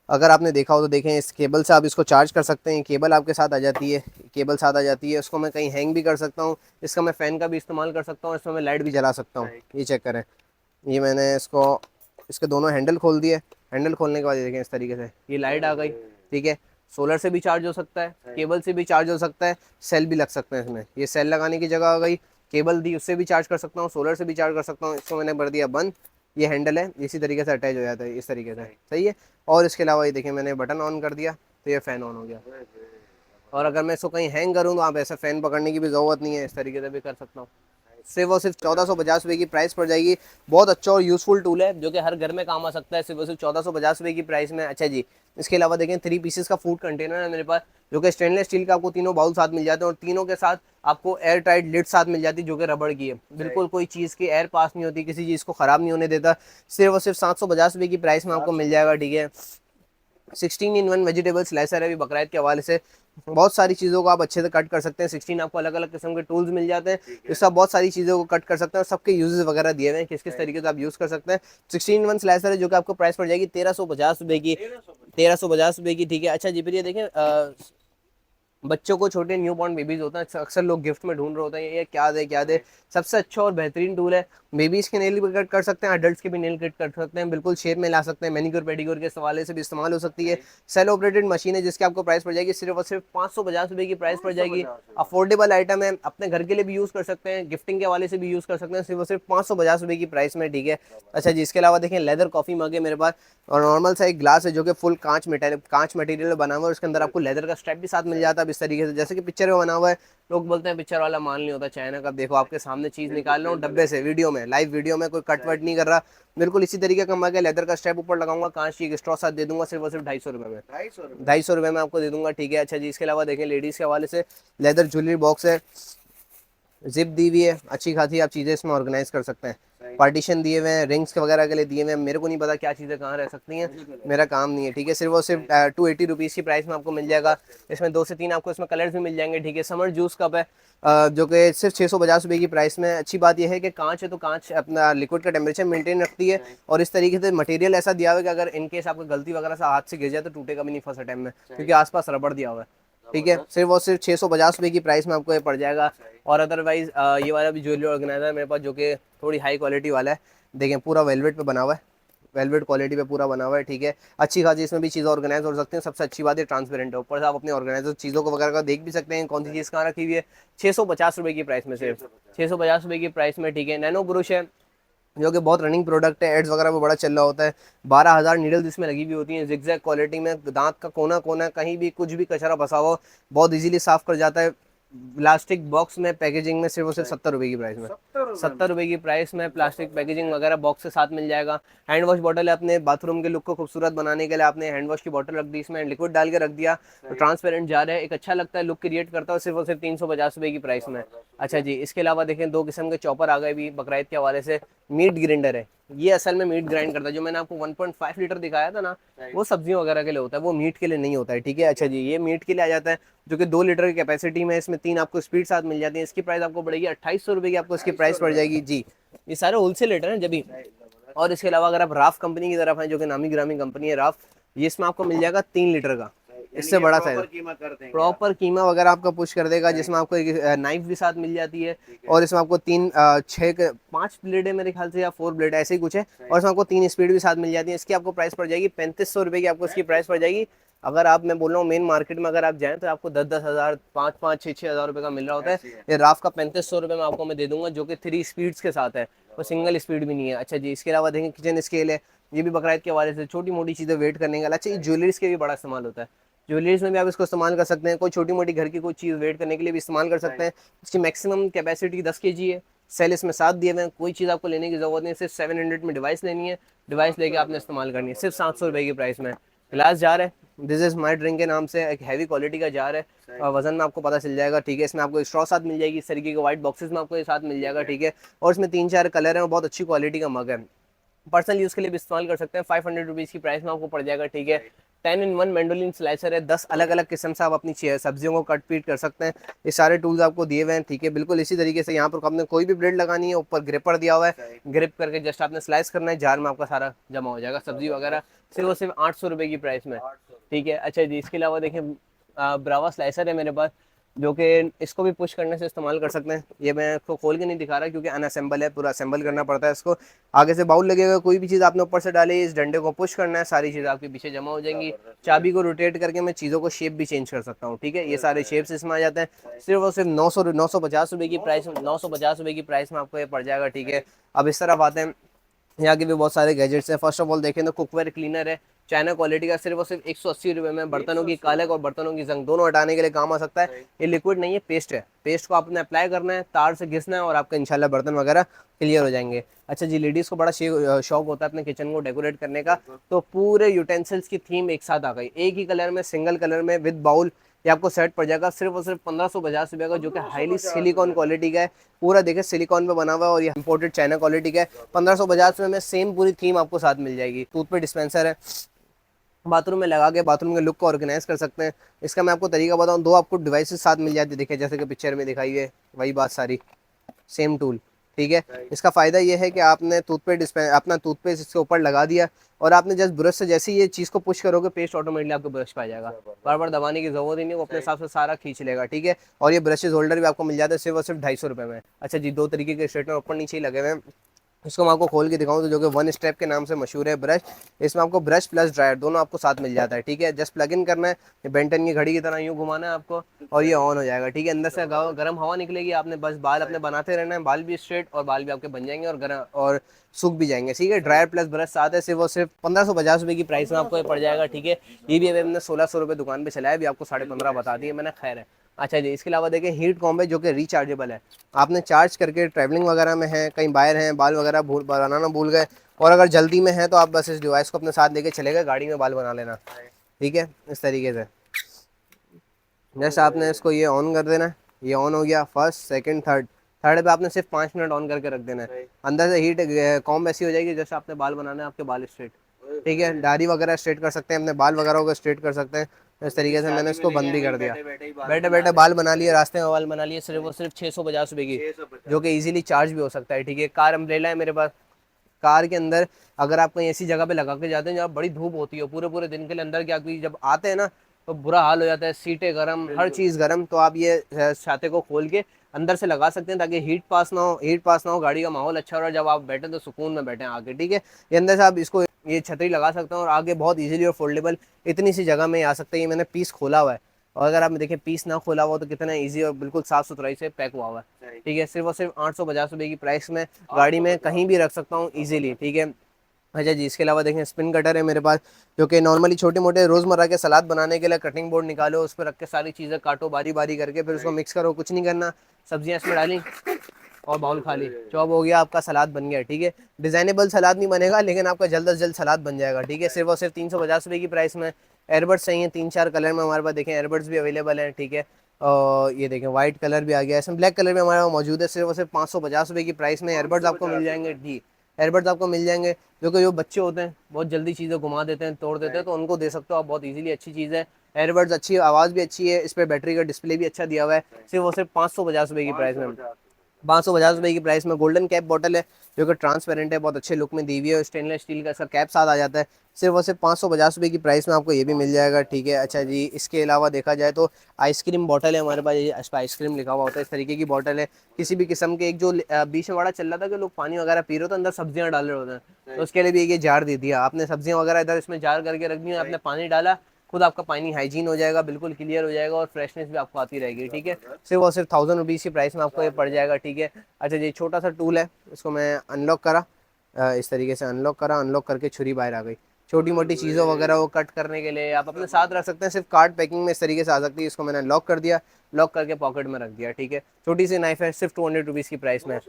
अगर आपने देखा हो तो देखें। इस केबल से आप इसको चार्ज कर सकते हैं, केबल आपके साथ आ जाती है, केबल साथ आ जाती है। उसको मैं कहीं हैंग भी कर सकता हूँ, इसका मैं फ़ैन का भी इस्तेमाल कर सकता हूँ, इसमें मैं लाइट भी जला सकता हूँ। ये चेक करें, ये मैंने इसको, इसके दोनों हैंडल खोल दिए। हैंडल खोलने के बाद ये देखें इस तरीके से ये लाइट आ गई, ठीक है। सोलर से भी चार्ज हो सकता है, केबल से भी चार्ज हो सकता है, सेल भी लग सकते हैं इसमें। ये सेल लगाने की जगह आ गई, केबल दी उससे भी चार्ज कर सकता हूँ, सोलर से भी चार्ज कर सकता हूँ। इसको मैंने कर दिया बंद। ये हैंडल है, इसी तरीके से अटैच हो जाता है, इस तरीके से, सही है। और इसके अलावा ये देखें मैंने बटन ऑन कर दिया तो ये फ़ैन ऑन हो गया। और अगर मैं इसको कहीं हैंग करूँ तो आप ऐसा फ़ैन पकड़ने की भी ज़रूरत नहीं है, इस तरीके से भी कर सकता हूँ। सिर्फ और सिर्फ 1450 रुपये की प्राइस पड़ जाएगी। बहुत अच्छा और यूज़फुल टूल है, जो कि हर घर में काम आ सकता है, सिर्फ और सिर्फ 1450 रुपये की प्राइस में। अच्छा जी, इसके अलावा देखें 3 पीसेस का फूड कंटेनर है मेरे पास, जो कि स्टेनलेस स्टील का, आपको तीनों बाउल साथ मिल जाते हैं, और तीनों के साथ आपको एयर टाइट लिड साथ मिल जाती है, जो कि रबड़ की है। बिल्कुल कोई चीज़ की एयर पास नहीं होती, किसी चीज़ को ख़राब नहीं होने देता। सिर्फ और सिर्फ 750 रुपये की प्राइस में आपको मिल जाएगा, ठीक है। 16 in 1 वेजिटेबल स्लाइसर है, अभी बकरीद के हवाले से बहुत सारी चीज़ों को आप अच्छे से कट कर सकते हैं। 16 आपको अलग अलग किस्म के टूल्स मिल जाते हैं, जिससे आप बहुत सारी चीज़ों को कट कर सकते हैं, और सबके यूजेस वगैरह दिए हुए हैं, किस किस तरीके से आप यूज़ कर सकते हैं। 16 in 1 स्लाइसर है, जो कि आपको प्राइस पड़ जाएगी 1350 रुपये की, 1350 रुपये की, ठीक है। अच्छा जी, फिर ये देखें बच्चों को, छोटे न्यू बॉर्न बेबीज होते हैं, अक्सर लोग गिफ्ट में ढूंढ रहे होते हैं ये क्या दे क्या दे। सबसे अच्छा और बेहतरीन टूल है। बेबीज के नेल भी कट कर सकते हैं, अडल्ट्स के भी नेल कट कर सकते हैं, बिल्कुल शेप में ला सकते हैं, मैनिक्योर पेडिक्योर के हवाले से भी इस्तेमाल हो सकती है। सेल ऑपरेटेड मशीन है, जिसकी आपको प्राइस पड़ जाएगी सिर्फ और सिर्फ 550 रुपये की प्राइस पड़ जाएगी। अफोर्डेबल आइटम है, अपने घर के लिए भी यूज़ कर सकते हैं, गिफ्टिंग के हवाले से भी यूज़ कर सकते हैं, सिर्फ और सिर्फ 550 रुपये की प्राइस में, ठीक है। अच्छा जी, इसके अलावा देखें लेदर कॉफ़ी मग है मेरे पास, और नॉर्मल सा एक ग्लास है, जो कि फुल कांच मटेरियल बना हुआ है। उसके अंदर आपको लेदर का स्ट्रैप भी साथ मिल जाता है, इस तरीके से जैसे कि पिक्चर में बना हुआ है। लोग बोलते हैं पिक्चर वाला माल नहीं होता चाइना का। देखो आपके सामने चीज़ निकाल रहा हूँ डब्बे से, वीडियो में, लाइव वीडियो में, कोई कट वट नहीं कर रहा। बिल्कुल इसी तरीके का मग है, लेदर का स्ट्रैप ऊपर लगाऊंगा, कांच की स्ट्रॉ साथ दे दूंगा, सिर्फ और सिर्फ 250 रुपये में, 250 रुपये में आपको दे दूंगा, ठीक है। अच्छा जी, इसके अलावा देखें लेडीज़ के हवाले से लेदर ज्वेलरी बॉक्स है, जिप दी हुई है, अच्छी खासी आप चीज़ें इसमें ऑर्गेनाइज कर सकते हैं। पार्टीशन दिए हुए हैं, रिंग्स के वगैरह के लिए दिए हुए हैं। मेरे को नहीं पता क्या चीज़ें कहाँ रह सकती हैं, मेरा काम नहीं है, ठीक है। सिर्फ और सिर्फ 280 रुपीज़ की प्राइस में आपको मिल जाएगा। इसमें 2 से 3 आपको इसमें कलर्स भी मिल जाएंगे, ठीक है। समर जूस कप है, जो कि सिर्फ 650 रुपये की प्राइस में। अच्छी बात यह है कि कांच है, तो कांच अपना लिक्विड का टेम्परेचर मेंटेन रखती है, और इस तरीके से मटेरियल ऐसा दिया हुआ है कि अगर इनकेस आपको गलती वगैरह से हाथ से गिर जाए तो टूटेगा भी नहीं फर्स्ट टाइम में, क्योंकि आसपास रबड़ दिया हुआ है, ठीक है। सिर्फ और सिर्फ 650 रुपये की प्राइस में आपको ये पड़ जाएगा। और अदरवाइज़ ये वाला भी ज्वेलरी ऑर्गेनाइजर है मेरे पास, जो कि थोड़ी हाई क्वालिटी वाला है। देखें पूरा वेलवेट पे बना हुआ है, वेलवेट क्वालिटी पे पूरा बना हुआ है, ठीक है। अच्छी खासी इसमें भी चीज़ें ऑर्गेनाइज हो सकती हैं। सबसे अच्छी बात है ट्रांसपेरेंट है, ऊपर से आप अपने ऑर्गेनाइजर चीज़ों को वगैरह का देख भी सकते हैं, कौन सी चीज़ कहाँ रखी हुई है। 650 रुपये की प्राइस में, सिर्फ 650 रुपये की प्राइस में, ठीक है। नैनो ब्रुश है, जो कि बहुत रनिंग प्रोडक्ट है, एड्स वगैरह में बड़ा चल रहा होता है। 12,000 नीडल्स इसमें लगी हुई होती हैं, जिगजैग क्वालिटी में। दांत का कोना कोना कहीं भी कुछ भी कचरा फंसा हो बहुत इजीली साफ कर जाता है। प्लास्टिक बॉक्स में पैकेजिंग में, सिर्फ और सिर्फ 70 रुपये की प्राइस में, 70 रुपये की प्राइस में प्लास्टिक पैकेजिंग वगैरह बॉक्स के साथ मिल जाएगा। हैंड वॉश बॉटल है, अपने बाथरूम के लुक को खूबसूरत बनाने के लिए आपने हैंड वॉश की बॉटल रख दी, इसमें लिक्विड डाल के रख दिया तो ट्रांसपेरेंट जार है, एक अच्छा लगता है, लुक क्रिएट करता है, सिर्फ और सिर्फ 350 रुपये की प्राइस में। अच्छा जी, इसके अलावा देखें 2 किस्म के चॉपर आ गए भी बकरीद के हवाले से। मीट ग्राइंडर है, ये असल में मीट ग्राइंड करता है। जो मैंने आपको 1.5 लीटर दिखाया था ना, वो सब्जियों वगैरह के लिए होता है, वो मीट के लिए नहीं होता है, ठीक है। अच्छा जी, ये मीट के लिए आ जाता है, जो कि 2 लीटर की कैपेसिटी में। इसमें 3 आपको स्पीड साथ मिल जाती है। इसकी प्राइस आपको पड़ेगी 2800 रुपये की, आपको इसकी प्राइस पड़ जाएगी जी। ये सारे होलसेल रेट है जब भी। और इसके अलावा अगर आप राफ कंपनी की तरफ हैं, जो कि नामी ग्रामी कंपनी है राफ, ये इसमें आपको मिल जाएगा 3 लीटर का, इससे बड़ा साइज कीमा कर देंगे आप। प्रॉपर कीमा वगैरह आपका पुश कर देगा, जिसमें आपको एक नाइफ भी साथ मिल जाती है। ठीक है। और इसमें आपको पांच ब्लेड है मेरे ख्याल से, या 4 ब्लेड ऐसे ही कुछ है। सही। और इसमें आपको 3 स्पीड भी साथ मिल जाती है। इसकी आपको प्राइस पड़ जाएगी 3500 रुपये की, आपको इसकी प्राइस पड़ जाएगी। अगर आप, मैं बोल रहा हूँ मेन मार्केट में अगर आप जाएं तो आपको 10-10 हज़ार, 5-5, 6-6 हज़ार रुपये का मिल रहा होता है। ऐसी है। ये राफ का 3500 रुपये में आपको मैं दे दूंगा, जो कि 3 स्पीड्स के साथ है, और सिंगल स्पीड भी नहीं है। अच्छा जी, इसके अलावा देखें किचन स्केल है, ये भी बकराइद के हवाले से छोटी मोटी चीज़ें वेट करने का। अच्छा, ये ज्वेलरीज के भी बड़ा इस्तेमाल होता है, ज्वेलरीज में भी आप इसको इस्तेमाल कर सकते हैं। कोई छोटी मोटी घर की कोई चीज़ वेट करने के लिए भी इस्तेमाल कर सकते हैं। इसकी मैक्सिमम कैपेसिटी 10 kg है। सेल इसमें साथ दिए हुए हैं, कोई चीज़ आपको लेने की जरूरत नहीं, सिर्फ 700 में डिवाइस लेनी है, डिवाइस लेके आपने इस्तेमाल करनी है, सिर्फ 700 रुपये की प्राइस में। गिलास जार है, दिस इज माई ड्रिंक के नाम से, एक हैवी क्वालिटी का जार है, और वजन में आपको पता चल जाएगा। ठीक है, इसमें आपको स्ट्रॉ साथ मिल जाएगी, इस तरीके के व्हाइट बॉक्सेस में आपको ये साथ मिल जाएगा। ठीक है, और इसमें 3-4 कलर हैं, और बहुत अच्छी क्वालिटी का मग है, पर्सनल यूज़ के लिए भी इस्तेमाल कर सकते हैं। 500 रुपीज़ की प्राइस में आपको पड़ जाएगा। ठीक है, 10 in 1 मैंडोलिन स्लाइसर है, 10 अलग अलग किस्म से आप अपनी सब्जियों को कट पीट कर सकते हैं। ये सारे टूल्स आपको दिए हुए हैं। ठीक है, बिल्कुल इसी तरीके से यहाँ पर आपने कोई भी ब्रेड लगानी है, ऊपर ग्रिपर दिया हुआ है, ग्रिप करके जस्ट आपने स्लाइस करना है, जार में आपका सारा जमा हो जाएगा, सब्जी वगैरह। सिर्फ और सिर्फ 800 रुपये की प्राइस में। ठीक है, अच्छा जी, इसके अलावा देखें ब्रावा स्लाइसर है मेरे पास, जो कि इसको भी पुश करने से इस्तेमाल कर सकते हैं। ये मैं इसको खोल के नहीं दिखा रहा क्योंकि अनअसेंबल है, पूरा असेंबल करना पड़ता है इसको। आगे से बाउल लगेगा, कोई भी चीज़ आपने ऊपर से डाली, इस डंडे को पुश करना है, सारी चीज़ आपके पीछे जमा हो जाएंगी। चाबी को रोटेट करके मैं चीज़ों को शेप भी चेंज कर सकता हूँ। ठीक है, ये सारे शेप्स इसमें आ जाते हैं। सिर्फ और सिर्फ 950 रुपये की प्राइस, 950 रुपये की प्राइस में आपको ये पड़ जाएगा। ठीक है, अब इस तरफ आते हैं, यहाँ के भी बहुत सारे गैजेट्स हैं। फर्स्ट ऑफ ऑल देखें तो कुकवेयर क्लीनर है, चाइना क्वालिटी का, सिर्फ और सिर्फ 180 रुपये में बर्तनों की कालक और बर्तनों की जंग दोनों हटाने के लिए काम आ सकता है। ये लिक्विड नहीं है, पेस्ट है, पेस्ट को आपने अप्लाई करना है, तार से घिसना है, और आपका इंशाल्लाह बर्तन वगैरह क्लियर हो जाएंगे। अच्छा जी, लेडीज़ को बड़ा शौक होता है अपने किचन को डेकोरेट करने का, तो पूरे यूटेंसिल्स की थीम एक साथ आ गई, एक ही कलर में, सिंगल कलर में, विद बाउल। ये आपको सेट पड़ जाएगा सिर्फ और सिर्फ 1550 रुपये का, जो कि हाईली सिलिकॉन क्वालिटी का है। पूरा देखिए सिलिकॉन पे बना हुआ है, और ये इंपोर्टेड चाइना क्वालिटी का है। 1550 रुपये में सेम पूरी थीम आपको साथ मिल जाएगी। टूथपेस्ट डिस्पेंसर है, बाथरूम में लगा के बाथरूम के लुक को ऑर्गेनाइज कर सकते हैं। इसका मैं आपको तरीका बताऊं, दो आपको डिवाइसेस साथ मिल जाती है, देखिए जैसे कि पिक्चर में दिखाई है वही बात सारी, सेम टूल। ठीक है, इसका फ़ायदा ये है कि आपने अपना टूथपेस्ट इसके ऊपर लगा दिया, और आपने जस्ट ब्रश से जैसे ही ये चीज़ को पुश करोगे, पेस्ट ऑटोमेटिकली आपको ब्रश पे आ जाएगा, बार बार दबाने की जरूरत ही नहीं, वो अपने हिसाब से सारा खींच लेगा। ठीक है, और ये ब्रशेज होल्डर भी आपको मिल जाता है सिर्फ और सिर्फ 250 रुपये में। अच्छा जी, दो तरीके के स्ट्रेटनर ऊपर नीचे ही लगे हुए हैं, इसको मैं आपको खोल के दिखाऊं तो, जो कि वन स्टेप के नाम से मशहूर है ब्रश। इसमें आपको ब्रश प्लस ड्रायर दोनों आपको साथ मिल जाता है। ठीक है, जस्ट प्लग इन करना है, ये बेंटन की घड़ी की तरह यूँ घुमाना है आपको, और ये ऑन हो जाएगा। ठीक है, अंदर से गर्म हवा निकलेगी, आपने बस बाल अपने बनाते रहना है, बाल भी स्ट्रेट और बाल भी आपके बन जाएंगे, और गर्म और सूख भी जाएंगे। ठीक है, ड्रायर प्लस ब्रश साथ है, सिर्फ और सिर्फ 1550 रुपये की प्राइस में आपको ये पड़ जाएगा। ठीक है, ये भी अभी हमने 1600 रुपये दुकान पे चलाया, भी आपको 15.5 बता दिए मैंने, खैर है। अच्छा जी, इसके अलावा देखिए हीट कॉम्ब है, जो कि रिचार्जेबल है, आपने चार्ज करके ट्रैवलिंग वगैरह में है, कहीं बाहर हैं, बाल वगैरह बनाना भूल गए, और अगर जल्दी में है तो आप बस इस डिवाइस को अपने साथ लेके चले गए, गाड़ी में बाल बना लेना। ठीक है, इस तरीके से जैसे आपने इसको ये ऑन कर देना है, ये ऑन हो गया, फर्स्ट सेकंड थर्ड, थर्ड पे आपने सिर्फ 5 मिनट ऑन करके रख देना है, अंदर से हीट कॉम्ब ऐसी हो जाएगी जैसे आपने बाल बनाना है, आपके बाल स्ट्रेट। ठीक है, दाढ़ी वगैरह स्ट्रेट कर सकते हैं, अपने बाल वगैरह को स्ट्रेट कर सकते हैं। इस तरीके से मैंने इसको बंद भी कर दिया, बैठे बैठे बाल बना लिए, रास्ते में बाल बना लिए, सिर्फ और सिर्फ 650 रुपये की, जो कि इजीली चार्ज भी हो सकता है। ठीक है, कार अम्ब्रेला है मेरे पास, कार के अंदर अगर आप कहीं ऐसी जगह पे लगा के जाते हैं जहाँ बड़ी धूप होती है, पूरे पूरे दिन के लिए अंदर क्या, जब आते हैं ना तो बुरा हाल हो जाता है, सीटें गर्म, हर चीज़ गर्म, तो आप ये छाते को खोल के अंदर से लगा सकते हैं, ताकि हीट पास ना हो, गाड़ी का माहौल अच्छा हो, और जब आप बैठे तो सुकून में बैठे आके। ठीक है, ये अंदर से आप इसको ये छतरी लगा सकते हैं, और आगे बहुत इजीली और फोल्डेबल इतनी सी जगह में आ सकते हैं। ये मैंने पीस खोला हुआ है, और अगर आप देखें पीस ना खोला हुआ तो कितना इजी और बिल्कुल साफ सुथराई से पैक हुआ हुआ है। ठीक है, सिर्फ और सिर्फ 850 रुपये की प्राइस में गाड़ी में कहीं भी रख सकता हूँ इजीली। ठीक है, अच्छा जी, इसके अलावा देखें स्पिन कटर है मेरे पास, जो कि नॉर्मली छोटे मोटे रोज़मर्रा के सलाद बनाने के लिए कटिंग बोर्ड निकालो, उस पर रख के सारी चीज़ें काटो बारी बारी करके, फिर उसको मिक्स करो, कुछ नहीं करना, सब्जियां इसमें डाली और बाउल खाली, चॉप हो गया, आपका सलाद बन गया। ठीक है, डिज़ाइनेबल सलाद नहीं बनेगा, लेकिन आपका जल्द से जल्द सलाद बन जाएगा। ठीक है, सिर्फ और सिर्फ 350 रुपये की प्राइस में। एयरबड्स चाहिए 3-4 कलर में हमारे पास, देखें एयरबड्स भी अवेलेबल हैं। ठीक है, और ये देखें वाइट कलर भी आ गया है, इसमें ब्लैक कलर भी हमारे पास मौजूद है, सिर्फ और सिर्फ 550 रुपये की प्राइस में एयरबड्स आपको मिल जाएंगे। जी, एयरबड्स आपको मिल जाएंगे, जो कि जो बच्चे होते हैं बहुत जल्दी चीज़ें घुमा देते हैं, तोड़ देते हैं, तो उनको दे सकते हो आप, बहुत इजीली, अच्छी चीज़ है। एयरबड्स अच्छी, आवाज़ भी अच्छी है, इस पर बैटरी का डिस्प्ले भी अच्छा दिया हुआ है, सिर्फ और सिर्फ 550 रुपये की प्राइस में। ₹550 की प्राइस में गोल्डन कैप बॉटल है, जो कि ट्रांसपेरेंट है, बहुत अच्छे लुक में दी हुई है और स्टेनलेस स्टील का इसका कैप साथ आ जाता है। सिर्फ और सिर्फ ₹550 की प्राइस में आपको ये भी मिल जाएगा, ठीक है। अच्छा जी, इसके अलावा देखा जाए तो आइसक्रीम बॉटल है हमारे पास, ये इस पर आइसक्रीम लिखा हुआ होता है, इस तरीके की बॉटल है। किसी भी किस्म के, एक जो बीच में बड़ा चल रहा था कि लोग पानी वगैरह पी रहे हो तो अंदर सब्जियां डाल रहे होते हैं, तो उसके लिए भी ये जार दे दिया आपने, सब्जियां वगैरह इधर इसमें जार करके रख दी, आपने पानी डाला, खुद आपका पानी हाइजीन हो जाएगा, बिल्कुल क्लियर हो जाएगा और फ्रेशनेस भी आपको आती रहेगी, ठीक है। सिर्फ और सिर्फ ₹1000 की प्राइस में आपको ये पड़ जाएगा, ठीक है। अच्छा जी, छोटा सा टूल है, इसको मैं अनलॉक करा, इस तरीके से अनलॉक करा, अनलॉक करके छुरी बाहर आ गई। छोटी मोटी चीज़ों वगैरह वो कट करने के लिए आप अपने साथ रख सकते हैं, सिर्फ कार्ड पैकिंग में इस तरीके से आ सकती है। इसको मैंने लॉक कर दिया, लॉक करके पॉकेट में रख दिया, ठीक है। छोटी सी नाइफ है, सिर्फ ₹200 की प्राइस में,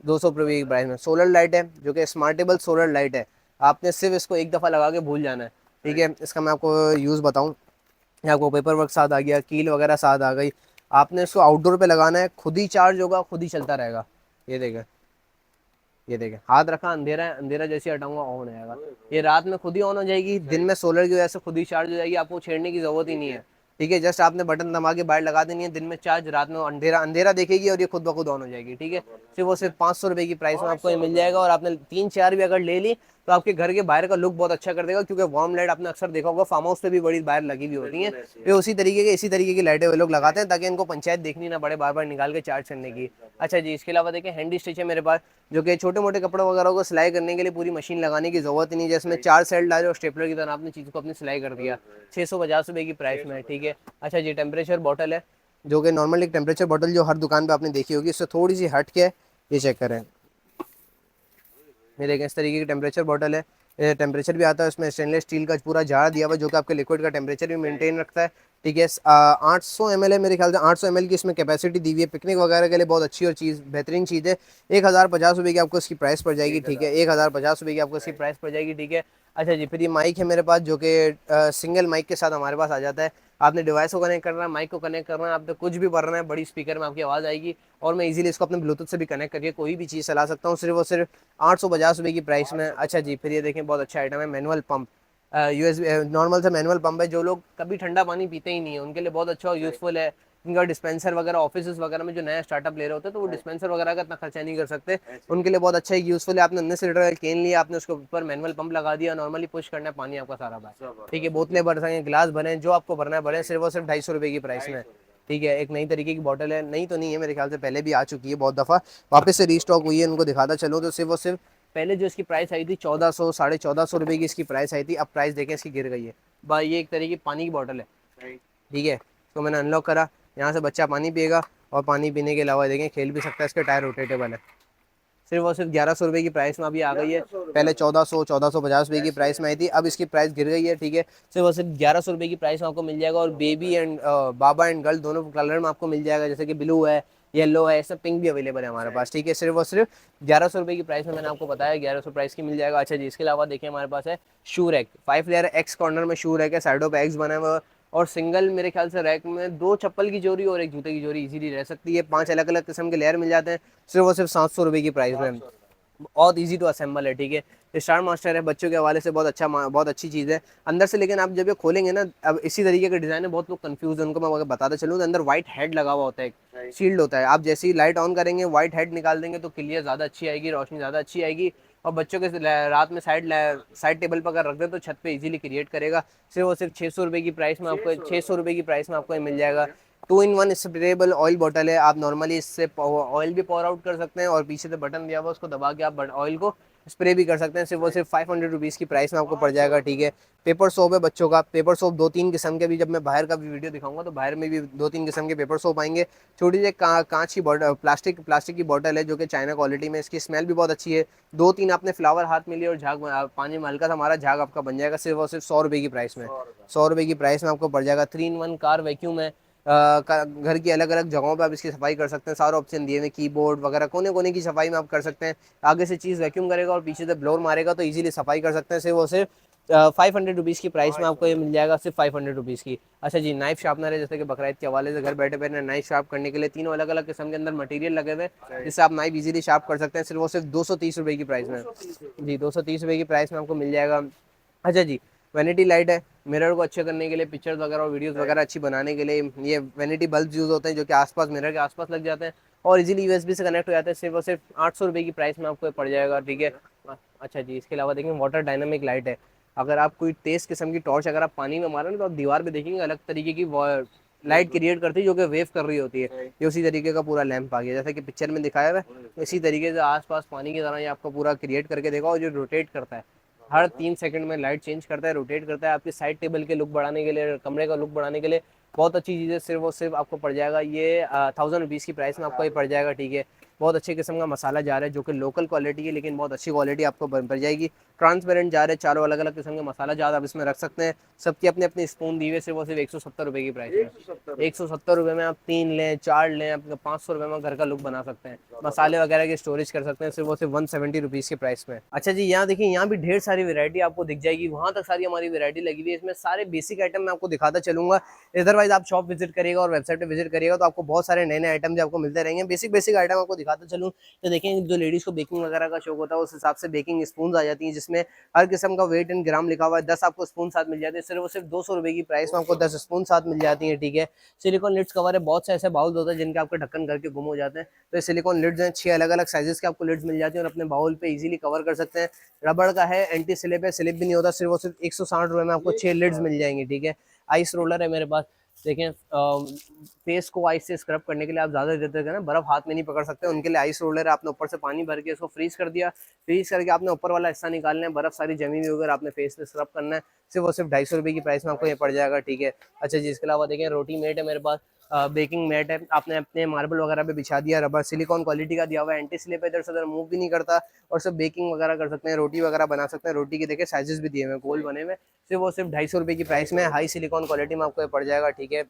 ₹200 की प्राइस में। सोलर लाइट है, जो कि स्मार्टेबल सोलर लाइट है, आपने सिर्फ इसको एक दफ़ा लगा के भूल जाना है, ठीक है। इसका मैं आपको यूज़ बताऊँ, ये आपको पेपर वर्क साथ आ गया, कील वगैरह साथ आ गई। आपने इसको आउटडोर पे लगाना है, खुद ही चार्ज होगा, खुद ही चलता रहेगा। ये देखें, ये देखें, हाथ रखा, अंधेरा है, अंधेरा जैसे हटाऊंगा ऑन हो जाएगा। ये रात में खुद ही ऑन हो जाएगी, दिन में सोलर की वजह से खुद ही चार्ज हो जाएगी, आपको छेड़ने की जरूरत ही नहीं है, ठीक है। जस्ट आपने बटन दबा के बाहर लगा देनी है, दिन में चार्ज, रात में अंधेरा अंधेरा देखेगी और ये खुद ब खुद ऑन हो जाएगी, ठीक है। सिर्फ वो सिर्फ ₹500 की प्राइस में आपको ये मिल जाएगा। और आपने 3-4 भी अगर ले ली तो आपके घर के बाहर का लुक बहुत अच्छा कर देगा, क्योंकि वार्म लाइट आपने अक्सर देखा होगा फार्म हाउस पे भी बड़ी बाहर लगी हुई होती हैं। ये इसी तरीके की लाइटें वो लोग लगाते हैं, ताकि इनको पंचायत देखनी ना पड़े बार बार निकाल के चार्ज करने की। अच्छा जी, इसके अलावा देखिए हैंडी स्टिच है मेरे पास, जो कि छोटे मोटे कपड़े वगैरह को सिलाई करने के लिए पूरी मशीन लगाने की जरूरत ही नहीं, जिसमें 4 सेल डाले और स्टेपलर की तरह आपने चीज़ को अपनी सिलाई कर दिया। ₹650 की प्राइस में, ठीक है। अच्छा जी, टेम्परेचर बॉटल है, जो कि नॉर्मल एक टेम्परेचर बॉटल जो हर दुकान पे आपने देखी होगी, इससे थोड़ी सी हट के है। ये चेक करें, ये देखें, इस तरीके की टेम्परेचर बॉटल है। ये टेम्परेचर भी आता है, उसमें स्टेनलेस स्टील का पूरा जार दिया हुआ है, जो कि आपके लिक्विड का टेम्परेचर भी मेंटेन रखता है, ठीक है। 800 ml है मेरे ख्याल से, 800 ml की इसमें कैपेसिटी दी हुई है, पिकनिक वगैरह के लिए बहुत अच्छी और चीज़, बेहतरीन चीज़ है। ₹1050 की आपको इसकी प्राइस पड़ जाएगी, ठीक है। ₹1050 की आपको इसकी प्राइस पड़ जाएगी, ठीक है। अच्छा जी, फिर ये माइक है मेरे पास, जो कि सिंगल माइक के साथ हमारे पास आ जाता है। आपने डिवाइस को कनेक्ट करना है, माइक को कनेक्ट करना है, आपने कुछ भी भरना है, बड़ी स्पीकर में आपकी आवाज़ आएगी और मैं इजीली इसको अपने ब्लूटूथ से भी कनेक्ट करके कोई भी चीज़ चला सकता हूँ, सिर्फ और सिर्फ ₹850 की प्राइस में। अच्छा जी, फिर ये देखें, बहुत अच्छा आइटम है, मैनुअल पंप, USB नॉर्मल सा मैनुअल पंप है। जो लोग कभी ठंडा पानी पीते ही नहीं है, उनके लिए बहुत अच्छा और यूज़फुल है। इनका डिस्पेंसर वगैरह ऑफिस वगैरह में जो नया स्टार्टअप ले रहे होते हैं, तो वो डिस्पेंसर वगैरह का इतना खर्चा नहीं कर सकते, उनके लिए बहुत अच्छा यूज़फुल है। आपने 19 लीटर का कैन लिया, आपने उसके ऊपर मैनुअल पंप लगा दिया, नॉर्मली पुश करना है, पानी आपका सारा बाहर, ठीक है। बोतलें भर सकें, गिलास भरें, जो आपको भरना है भरें, सिर्फ और सिर्फ ₹250 की प्राइस में, ठीक है। एक नई तरीके की बॉटल है, नई तो नहीं है मेरे ख्याल से, पहले भी आ चुकी है बहुत दफ़ा, वापस से रीस्टॉक हुई है, उनको दिखाता चलो। तो सिर्फ और सिर्फ पहले जो इसकी प्राइस आई थी 1400 ₹1450 की इसकी प्राइस आई थी, अब प्राइस देखें इसकी गिर गई है भाई। ये एक तरीके की पानी की बॉटल है, ठीक है। तो मैंने अनलॉक करा, यहाँ से बच्चा पानी पिएगा और पानी पीने के अलावा देखें खेल भी सकता है, इसके टायर रोटेटेबल है। सिर्फ और सिर्फ ₹1100 की प्राइस में अभी आ गई है, पहले 1450 की प्राइस में आई थी, अब इसकी प्राइस गिर गई है, ठीक है। सिर्फ और सिर्फ ₹1100 की प्राइस में आपको मिल जाएगा और baby and Baba and girl दोनों कलर में आपको मिल जाएगा, जैसे कि ब्लू है, येलो है, ऐसा पिंक भी अवेलेबल है हमारे पास, ठीक है। सिर्फ और सिर्फ ₹1100 की प्राइस में मैंने आपको बताया, 1100 प्राइस की मिल जाएगा। अच्छा जी, इसके अलावा देखिए हमारे पास है shoe rack, 5 layer x corner में शू रैक है, साइडों पे एक्स बना हुआ है और सिंगल मेरे ख्याल से रैक में 2 चप्पल की जोड़ी और एक जूते की जोड़ी इजीली रह सकती है। 5 अलग अलग किस्म के लेयर मिल जाते हैं, सिर्फ और सिर्फ ₹700 की प्राइस में, बहुत इजी टू असेंबल है, ठीक है। स्टार मास्टर है, बच्चों के हवाले से बहुत अच्छा, बहुत अच्छी चीज़ है अंदर से। लेकिन आप जब ये खोलेंगे ना, अब इसी तरीके के डिज़ाइन है, बहुत लोग कंफ्यूज है, उनको मैं अगर बताता चलूँ तो अंदर व्हाइट हेड लगा हुआ होता है, शील्ड होता है। आप जैसे ही लाइट ऑन करेंगे, व्हाइट हेड निकाल देंगे तो क्लियर ज़्यादा अच्छी आएगी, रोशनी ज़्यादा अच्छी आएगी। और बच्चों के रात में साइड टेबल पर अगर रख दे तो छत पे इजीली क्रिएट करेगा। सिर्फ और सिर्फ ₹600 की प्राइस में आपको, ₹600 की प्राइस में आपको ये मिल जाएगा। 2 in 1 स्प्रेबल ऑयल बॉटल है, आप नॉर्मली इससे ऑयल भी पॉर आउट कर सकते हैं और पीछे से बटन दिया हुआ, उसको दबा के आप ऑयल को स्प्रे भी कर सकते हैं। सिर्फ वो सिर्फ ₹500 की प्राइस में आपको पड़ जाएगा, ठीक है। पेपर सोप है बच्चों का, पेपर सोप 2-3 किस्म के भी, जब मैं बाहर का भी वीडियो दिखाऊंगा तो बाहर में भी 2-3 किस्म के पेपर सोप आएंगे। छोटी सी कांच की बॉटल, प्लास्टिक की बॉटल है, जो कि चाइना क्वालिटी में, इसकी स्मेल भी बहुत अच्छी है। 2-3 आपने फ्लावर हाथ में लिए और झाग पानी में हल्का सा हमारा झाग आपका बन जाएगा, सिर्फ और सिर्फ ₹100 की प्राइस में, ₹100 की प्राइस में आपको पड़ जाएगा। 3 in 1 कार वैक्यूम है, घर की अलग अलग जगहों पे आप इसकी सफाई कर सकते हैं, सारे ऑप्शन दिए हुए, कीबोर्ड वगैरह कोने कोने की सफाई में आप कर सकते हैं। आगे से चीज़ वैक्यूम करेगा और पीछे से ब्लोर मारेगा, तो इजीली सफाई कर सकते हैं। सिर्फ वो सिर्फ ₹500 की प्राइस में आपको ये मिल जाएगा, सिर्फ ₹500 की। अच्छा जी, नाइफ शार्पनर है, जैसे कि बकरीद के हवाले से घर बैठे बैठे नाइफ शार्प करने के लिए तीनों अलग अलग किस्म के अंदर मटेरियल लगे हुए हैं, जिससे आप नाइफ इजीली शार्प कर सकते हैं। सिर्फ वो सिर्फ ₹230 की प्राइस में, जी ₹230 की प्राइस में आपको मिल जाएगा। अच्छा जी, वैनिटी लाइट है, मिरर को अच्छे करने के लिए, पिक्चर्स वगैरह और वीडियोस वगैरह अच्छी बनाने के लिए ये वैनिटी बल्ब यूज़ होते हैं, जो कि आसपास मिरर के आसपास लग जाते हैं और इजीली यूएसबी से कनेक्ट हो जाते हैं। सिर्फ और सिर्फ 800 रुपये की प्राइस में आपको ये पड़ जाएगा, ठीक है। अच्छा जी, इसके अलावा देखेंगे वाटर डायनामिक लाइट है। अगर आप कोई तेज किस्म की टॉर्च अगर आप पानी में मारें तो आप दीवार पे देखेंगे अलग तरीके की लाइट क्रिएट करती है जो कि वेव कर रही होती है। ये उसी तरीके का पूरा लैंप आ गया जैसा कि पिक्चर में दिखाया हुआ है। इसी तरीके से आसपास पानी की तरह ये आपको पूरा क्रिएट करके देगा, और जो रोटेट करता है हर 3 सेकंड में, लाइट चेंज करता है, रोटेट करता है। आपके साइड टेबल के लुक बढ़ाने के लिए, कमरे का लुक बढ़ाने के लिए बहुत अच्छी चीज़ है। सिर्फ और सिर्फ आपको पड़ जाएगा ये 1000 रुपीज़ की प्राइस में आपको ये पड़ जाएगा, ठीक है। बहुत अच्छे किस्म का मसाला जार है जो कि लोकल क्वालिटी है, लेकिन बहुत अच्छी क्वालिटी आपको पड़ जाएगी। ट्रांसपेरेंट जार है, चारों अलग अलग किस्म के मसाला जार आप इसमें रख सकते हैं। सबकी अपने अपने स्पून दी हुए, सिर्फ और सिर्फ 170 रुपये की प्राइस है। 170 रुपये में आप 3 लें, 4 लें, आपके 500 रुपये में घर का लुक बना सकते हैं। मसाले वगैरह की स्टोरेज कर सकते हैं सिर्फ और सिर्फ 170 रुपीज़ की प्राइस में। अच्छा जी, यहाँ देखिए, यहाँ भी ढेर सारी वैरायटी आपको दिख जाएगी, वहाँ तक सारी हमारी वैरायटी लगी हुई है। इसमें सारे बेसिक आइटम मैं आपको दिखाता चलूंगा। अदरवाइज आप शॉप विजिट करिएगा और वेबसाइट पे विजिट करिएगा तो आपको बहुत सारे नए नए आइटम जो आपको मिलते रहेंगे। बेसिक आइटम आपको दिखाता चलूँ तो देखें, जो लेडीज को बेकिंग वगैरह का शौक होता है उस हिसाब से बेकिंग स्पून आ जाती हैं, जिसमें हर किस्म का वेट इन ग्राम लिखा हुआ है। 10 आपको स्पून साथ मिल जाते हैं। सिर्फ और सिर्फ 200 रुपये की प्राइस में आपको 10 स्पून साथ मिल जाती है, ठीक है। सिलिकॉन लिड्स कवर है। बहुत से ऐसे बाउल होते हैं जिनके आपके ढक्कन करके गुम हो जाते हैं, तो सिलिकॉन लिड्स हैं। 6 अलग अलग साइजेस के आपको लिड्स मिल जाती हैं और अपने बाउल पे इजीली कवर कर सकते हैं। रबड़ का है, एंटी स्लिप है, स्लिप भी नहीं होता। सिर्फ और सिर्फ 160 रुपये में आपको 6 लिड्स मिल जाएंगे, ठीक है। आइस रोलर है मेरे पास। देखें, फेस को आइस से स्क्रब करने के लिए आप ज़्यादा देर तक ना बर्फ हाथ में नहीं पकड़ सकते, उनके लिए आइस रोलर है। आपने ऊपर से पानी भर के इसको फ्रीज कर दिया, फ्रीज करके आपने ऊपर वाला हिस्सा निकालना है, बर्फ सारी जमी हुई होकर आपने फेस पे स्क्रब करना है। सिर्फ और सिर्फ 250 रुपये की प्राइस में आपको ये पड़ जाएगा, ठीक है। अच्छा जी, इसके अलावा देखें, रोटी मेट है मेरे पास। बेकिंग मैट है, आपने अपने मार्बल वगैरह पे बिछा दिया, रबर सिलिकॉन क्वालिटी का दिया हुआ है, एंटी स्लिप है, इधर से उधर मूव भी नहीं करता, और सब बेकिंग वगैरह कर सकते हैं, रोटी वगैरह बना सकते हैं। रोटी के देखिए साइजेस भी दिए हुए हैं, गोल बने हुए। सिर्फ वो सिर्फ 250 रुपये की प्राइस में हाई सिलिकॉन क्वालिटी में आपको ये पड़ जाएगा, ठीक है।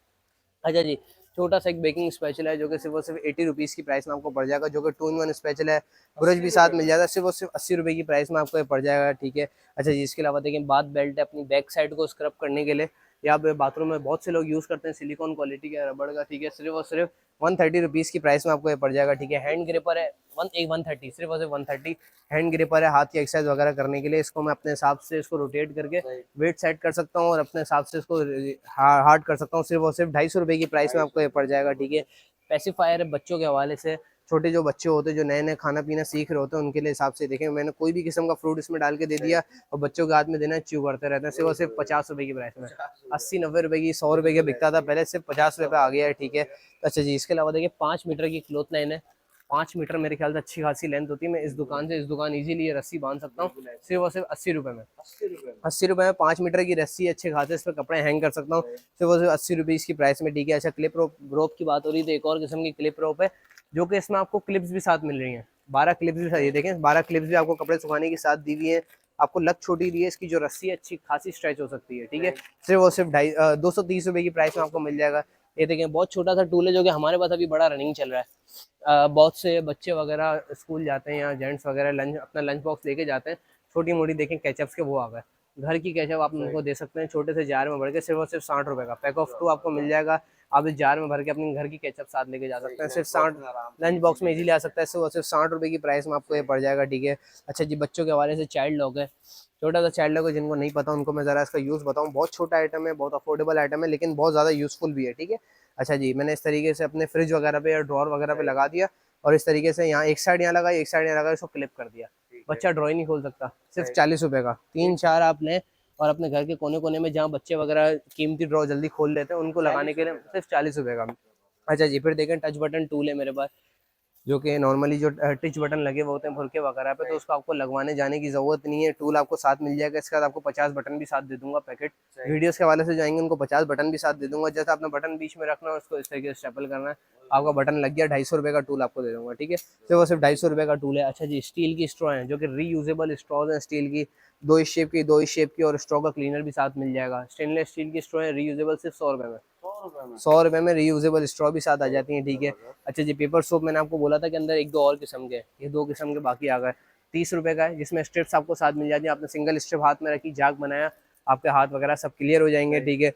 अच्छा जी, छोटा सा एक बेकिंग स्पेशल है जो कि सिर्फ और सिर्फ 80 रुपीज़ की प्राइस में आपको पड़ जाएगा, जो कि 2-in-1 स्पेशल है। ब्रश भी साथ मिल जाता है, सिर्फ और सिर्फ 80 रुपये की प्राइस में आपको ये पड़ जाएगा, ठीक है। अच्छा जी, इसके अलावा देखिए, बाथ बेल्ट है अपनी बैक साइड को स्क्रब करने के लिए, या बाथरूम में बहुत से लोग यूज़ करते हैं, सिलिकॉन क्वालिटी का, रबड़ का, ठीक है। सिर्फ और सिर्फ 130 रुपीज़ की प्राइस में आपको ये पड़ जाएगा, ठीक है। हैंड ग्रिपर है 130, सिर्फ और सिर्फ 130 हैंड ग्रिपर है, हाथ की एक्सरसाइज वगैरह करने के लिए। इसको मैं अपने हिसाब से इसको रोटेट करके वेट सेट कर सकता हूँ और अपने हिसाब से इसको हार्ड कर सकता हूँ। सिर्फ और सिर्फ 250 रुपये की प्राइस में आपको ये पड़ जाएगा, ठीक है। पैसिफायर है बच्चों के हवाले से, छोटे जो बच्चे होते हैं जो नए नए खाना पीना सीख रहे होते हैं उनके लिए हिसाब से। देखें, मैंने कोई भी किस्म का फ्रूट इसमें डाल के दे दिया और बच्चों के हाथ में देना, च्यू करते रहते हैं। सिर्फ और सिर्फ 50 रुपये की प्राइस में, 80-90 रुपये की, 100 रुपये की बिकता था पहले, सिर्फ 50 रुपये आ गया है, ठीक है। अच्छा जी, इसके अलावा देखिए, 5 मीटर की क्लॉथ लाइन है। 5 मीटर मेरे ख्याल से अच्छी खासी लेंथ होती है। मैं इस दुकान से इस दुकान इजीली ये रस्सी बांध सकता हूँ, सिर्फ और सिर्फ 80 रुपये में। 80 रुपये में 5 मीटर की रस्सी अच्छे खासे, इस पर कपड़े हैंग कर सकता हूँ, सिर्फ और सिर्फ 80 रुपीज़ की प्राइस में, ठीक है। अच्छा, क्लिप रोप की बात हो रही है तो एक और किस्म की क्लिप रोप है जो कि इसमें आपको क्लिप्स भी साथ मिल रही हैं। 12 क्लिप्स भी साथ, ये देखें, 12 क्लिप्स भी आपको कपड़े सुखाने के साथ दी हुई है। आपको लग छोटी दी है, इसकी जो रस्सी है अच्छी खासी स्ट्रेच हो सकती है, ठीक है। सिर्फ और सिर्फ 230 रुपये की प्राइस में आपको मिल जाएगा। ये देखें, बहुत छोटा सा टूल है जो कि हमारे पास अभी बड़ा रनिंग चल रहा है। बहुत से बच्चे वगैरह स्कूल जाते हैं या जेंट्स वगैरह अपना लंच बॉक्स लेके जाते हैं, छोटी मोटी देखें केचप्स के वो आ गए, घर की केचप आप उनको दे सकते हैं छोटे से जार में भर के, सिर्फ और सिर्फ 60 रुपये का पैक ऑफ 2 आपको मिल जाएगा। आप इस जार में भर के अपने घर की केचप साथ लेके जा सकते हैं, सिर्फ 60 लंच बॉक्स में इजीली आ सकता है, सिर्फ और सिर्फ 60 रुपये की प्राइस में आपको ये पड़ जाएगा, ठीक है। अच्छा जी, बच्चों के हवाले से चाइल्ड लॉक है, छोटा सा चाइल्ड लॉक है, जिनको नहीं पता उनको मैं ज़रा इसका यूज़ बताऊँ। बहुत छोटा आइटम है, बहुत अफोर्डेबल आइटम है, लेकिन बहुत ज़्यादा यूज़फुल भी है, ठीक है। अच्छा जी, मैंने इस तरीके से अपने फ्रिज वगैरह पे या ड्रॉर वगैरह पे लगा दिया, और इस तरीके से यहाँ एक साइड यहाँ लगा, एक साइड यहाँ लगा, इसको क्लिप कर दिया। बच्चा ड्रॉ ही नहीं खोल सकता, सिर्फ 40 रुपये का 3-4 आप लें, और अपने घर के कोने कोने में जहाँ बच्चे वगैरह कीमती ड्रॉ जल्दी खोल लेते हैं उनको लगाने के लिए सिर्फ 40 रुपये का। अच्छा जी, फिर देखें, टच बटन टूल है मेरे पास, जो कि नॉर्मली जो टच बटन लगे हुए होते हैं फुलके वगैरह पे, तो उसको आपको लगवाने जाने की ज़रूरत नहीं है, टूल आपको साथ मिल जाएगा। इसके बाद आपको 50 बटन भी साथ दे दूंगा, पैकेट वीडियोस के हवाले से जाएंगे उनको 50 बटन भी साथ दे दूंगा। जैसे आपने बटन बीच में रखना है उसको इस तरीके से स्टेपल करना है, आपका बटन लग गया, 250 रुपये का टूल आपको दे दूंगा, ठीक है। तो वो सिर्फ 250 रुपये का टूल है। अच्छा जी, स्टील की स्ट्रॉ है जो कि रीयूजेबल स्ट्रॉज हैं स्टील की, 2 इस शेप की, और स्ट्रॉ का क्लीनर भी साथ मिल जाएगा। स्टेनलेस स्टील की स्ट्रॉ है रीयूजेबल, सिर्फ 100 रुपये में, 100 रुपये में रीयूजेबल स्ट्रॉ भी साथ आ जाती हैं, ठीक है। अच्छा जी, पेपर सोप मैंने आपको बोला था कि अंदर 1-2 और किस्म के, ये 2 किस्म के बाकी आ गए। 30 रुपये का है, जिसमें स्ट्रिप्स आपको साथ मिल जाती है। आपने सिंगल स्ट्रिप हाथ में रखी, जाग बनाया, आपके हाथ वगैरह सब क्लियर हो जाएंगे, ठीक है।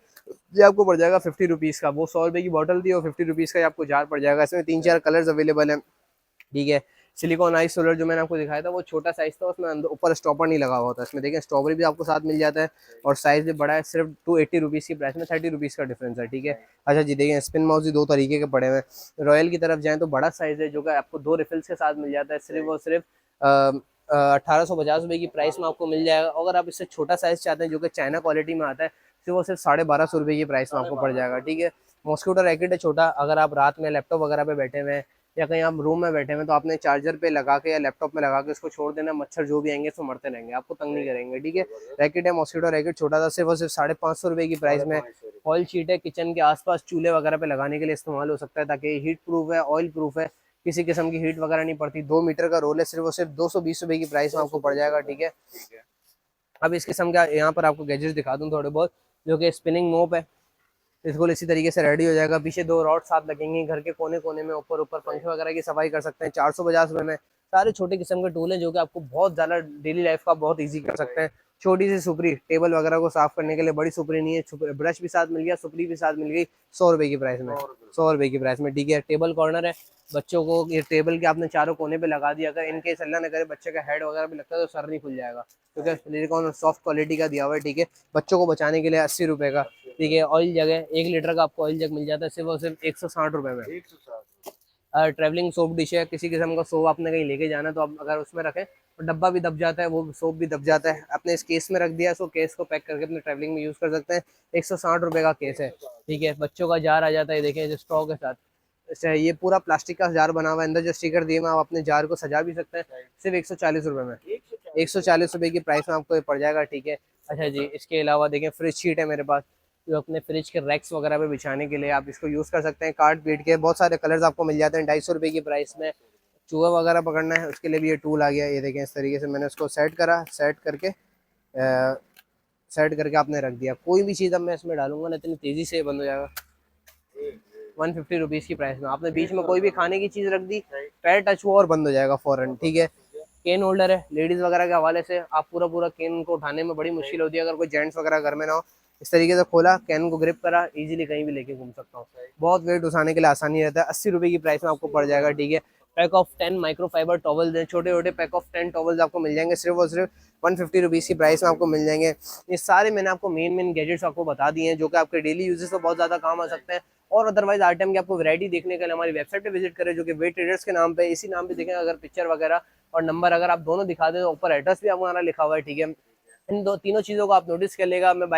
ये आपको पड़ जाएगा 50 रुपीज़ का। वो 100 रुपये की बॉटल थी और 50 रुपीज़ का आपको जार पड़ जाएगा। इसमें 3-4 कलर्स अवेलेबल हैं, ठीक है। सिलिकॉन आइस सोलर जो मैंने आपको दिखाया था वो छोटा साइज था, उसमें ऊपर स्टॉपर नहीं लगा हुआ था। इसमें देखें स्ट्रॉबेरी भी आपको साथ मिल जाता है और साइज भी बड़ा है। सिर्फ 280 रुपीज़ की प्राइस में 30 रुपीज़ का डिफरेंस है, ठीक है। अच्छा जी, देखिए स्पिन माउस भी दो तरीके के पड़े हुए हैं। रॉयल की तरफ जाएँ तो बड़ा साइज है जो कि आपको 2 रिफिल्स के साथ मिल जाता है, सिर्फ और सिर्फ 1850 रुपये की प्राइस में आपको मिल जाएगा। अगर आप इससे छोटा साइज चाहते हैं जो कि चाइना क्वालिटी में आता है, सिर्फ वो सिर्फ 1250 रुपये की प्राइस में आपको पड़ जाएगा, ठीक है। मॉस्किटो रैकेट है छोटा, अगर आप रात में लैपटॉप वगैरह पे बैठे हुए हैं या कहीं आप रूम में बैठे हुए तो आपने चार्जर पे लगा के या लैपटॉप में लगा के इसको छोड़ देना, मच्छर जो भी आएंगे तो मरते रहेंगे, आपको तंग नहीं करेंगे, ठीक है। रैकेट है मॉस्किटो रैकेट छोटा सा, सिर्फ और सिर्फ 550 रुपये की प्राइस में। ऑयल शीट है, किचन के आसपास चूल्हे वगैरह पे लगाने के लिए इस्तेमाल हो सकता है, ताकि हीट प्रूफ है, ऑयल प्रूफ है, किसी किस्म की हीट वगैरह नहीं पड़ती। 2 मीटर का रोल है, सिर्फ और सिर्फ 220 रुपये की प्राइस में आपको पड़ जाएगा, ठीक है। अब इस किस्म का यहाँ पर आपको गैजेट्स दिखा दूँ थोड़े बहुत, जो कि स्पिनिंग मोप है, बिल्कुल इसी तरीके से रेडी हो जाएगा। पीछे 2 रॉड साथ लगेंगे, घर के कोने कोने में ऊपर ऊपर पंखे वगैरह की सफाई कर सकते हैं। 450 रुपये में सारे छोटे किस्म के टूल हैं जो कि आपको बहुत ज़्यादा डेली लाइफ का बहुत ईजी कर सकते हैं। छोटी सी सुपरी, टेबल वगैरह को साफ करने के लिए बड़ी सुपरी नहीं है, ब्रश भी साथ मिल गया, सुपरी भी साथ मिल गई, 100 रुपये की प्राइस में, 100 रुपये की प्राइस में, ठीक है। टेबल कॉर्नर है, बच्चों को ये टेबल के आपने चारों कोने पे लगा दिया, अगर इनके अल्लाह न करे बच्चे का हेड वगैरह भी लगता है तो सर नहीं खुल जाएगा, क्योंकि सिलिकॉन सॉफ्ट क्वालिटी का दिया हुआ है, ठीक है। बच्चों को बचाने के लिए 80 रुपये का, ठीक है। ऑयल जग है, 1 लीटर का आपको ऑयल जग मिल जाता है सिर्फ और सिर्फ 160 रुपये में। ट्रैवलिंग सोप डिश है, किसी किस्म का सोप आपने कहीं लेके जाना है तो आप अगर उसमें रखें तो डब्बा भी दब जाता है, वो सोप भी दब जाता है। आपने इस केस में रख दिया, सो केस को पैक करके अपने ट्रैवलिंग में यूज़ कर सकते हैं। 160 रुपये का केस है, ठीक है। बच्चों का जार आ जाता है, देखें जो स्ट्रॉ के साथ। अच्छा, ये पूरा प्लास्टिक का जार बना हुआ है, अंदर जो स्टिकर दिए हुए आप अपने जार को सजा भी सकते हैं, सिर्फ 140 रुपये में, 140 रुपये की प्राइस में आपको ये पड़ जाएगा, ठीक है। अच्छा जी, इसके अलावा देखें फ्रिज शीट है मेरे पास, जो अपने फ्रिज के रैक्स वगैरह पे बिछाने के लिए आप इसको यूज़ कर सकते हैं। कार्ड पीट के बहुत सारे कलर्स आपको मिल जाते हैं 250 रुपये की प्राइस में। चूहा वगैरह पकड़ना है उसके लिए भी ये टूल आ गया, ये देखें इस तरीके से मैंने उसको सेट करा, सेट करके आपने रख दिया। कोई भी चीज़ अब मैं इसमें डालूंगा ना इतनी तेज़ी से बंद हो जाएगा। 150 रुपीज़ की प्राइस में आपने बीच में कोई भी खाने की चीज़ रख दी, पैर टच हुआ और बंद हो जाएगा फ़ौरन, ठीक है। केन होल्डर है, लेडीज़ वगैरह के हवाले से, आप पूरा केन को उठाने में बड़ी मुश्किल होती है अगर कोई जेंट्स वगैरह घर में ना हो। इस तरीके से खोला, कैन को ग्रिप करा, इजीली कहीं भी लेके घूम सकता हूँ, बहुत वेट उठाने के लिए आसानी रहता है। 80 रुपये की प्राइस में आपको पड़ जाएगा, ठीक है। पैक ऑफ 10 माइक्रोफाइबर टॉवल्स हैं, छोटे छोटे पैक ऑफ 10 टॉवल्स आपको मिल जाएंगे, सिर्फ और सिर्फ 150 रुपीज़ की प्राइस में आपको मिल जाएंगे। ये सारे मैंने आपको मेन गैजेट्स आपको बता दिए हैं जो कि आपके डेली यूजेस में बहुत ज़्यादा काम आ सकते हैं। और अदरवाइज आइटम की आपको वैरायटी देखने के लिए हमारी वेबसाइट पे विजिट करें, जो कि वेट ट्रेडर्स के नाम पे, इसी नाम पे देखें, अगर पिक्चर वगैरह और नंबर अगर आप दोनों दिखा दें तो ऊपर एड्रेस भी हमारा लिखा हुआ है, ठीक है। इन तीनों चीज़ों को आप नोटिस कर लेगा, मैं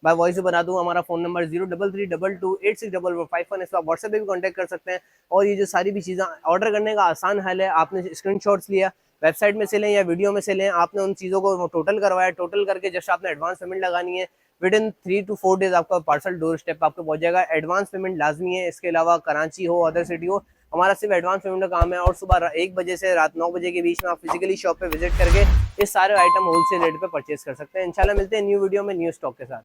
बाय वॉइस बना दूँ। हमारा फ़ोन नंबर 0332286451, इस पर आप व्हाट्सएप पे भी कॉन्टैक्ट कर सकते हैं। और ये जो सारी भी चीज़ें ऑर्डर करने का आसान हल है, आपने स्क्रीनशॉट्स लिया, वेबसाइट में से लें या वीडियो में से लें, आपने उन चीज़ों को टोटल करवाया, टोटल करके जस्ट आपने एडवांस पेमेंट लगानी है। विद इन 3 to 4 डेज आपका पार्सल डोर स्टेप आपको पहुंच जाएगा। एडवांस पेमेंट लाजमी है, इसके अलावा कराची हो अदर सिटी हो, हमारा सिर्फ एडवांस पेमेंट का काम है। और सुबह 1 बजे से रात 9 बजे के बीच में आप फिजिकली शॉप पे विजिट करके ये सारे आइटम होलसेल रेट पे परचेज कर सकते हैं। इंशाल्लाह मिलते हैं न्यू वीडियो में न्यू स्टॉक के साथ।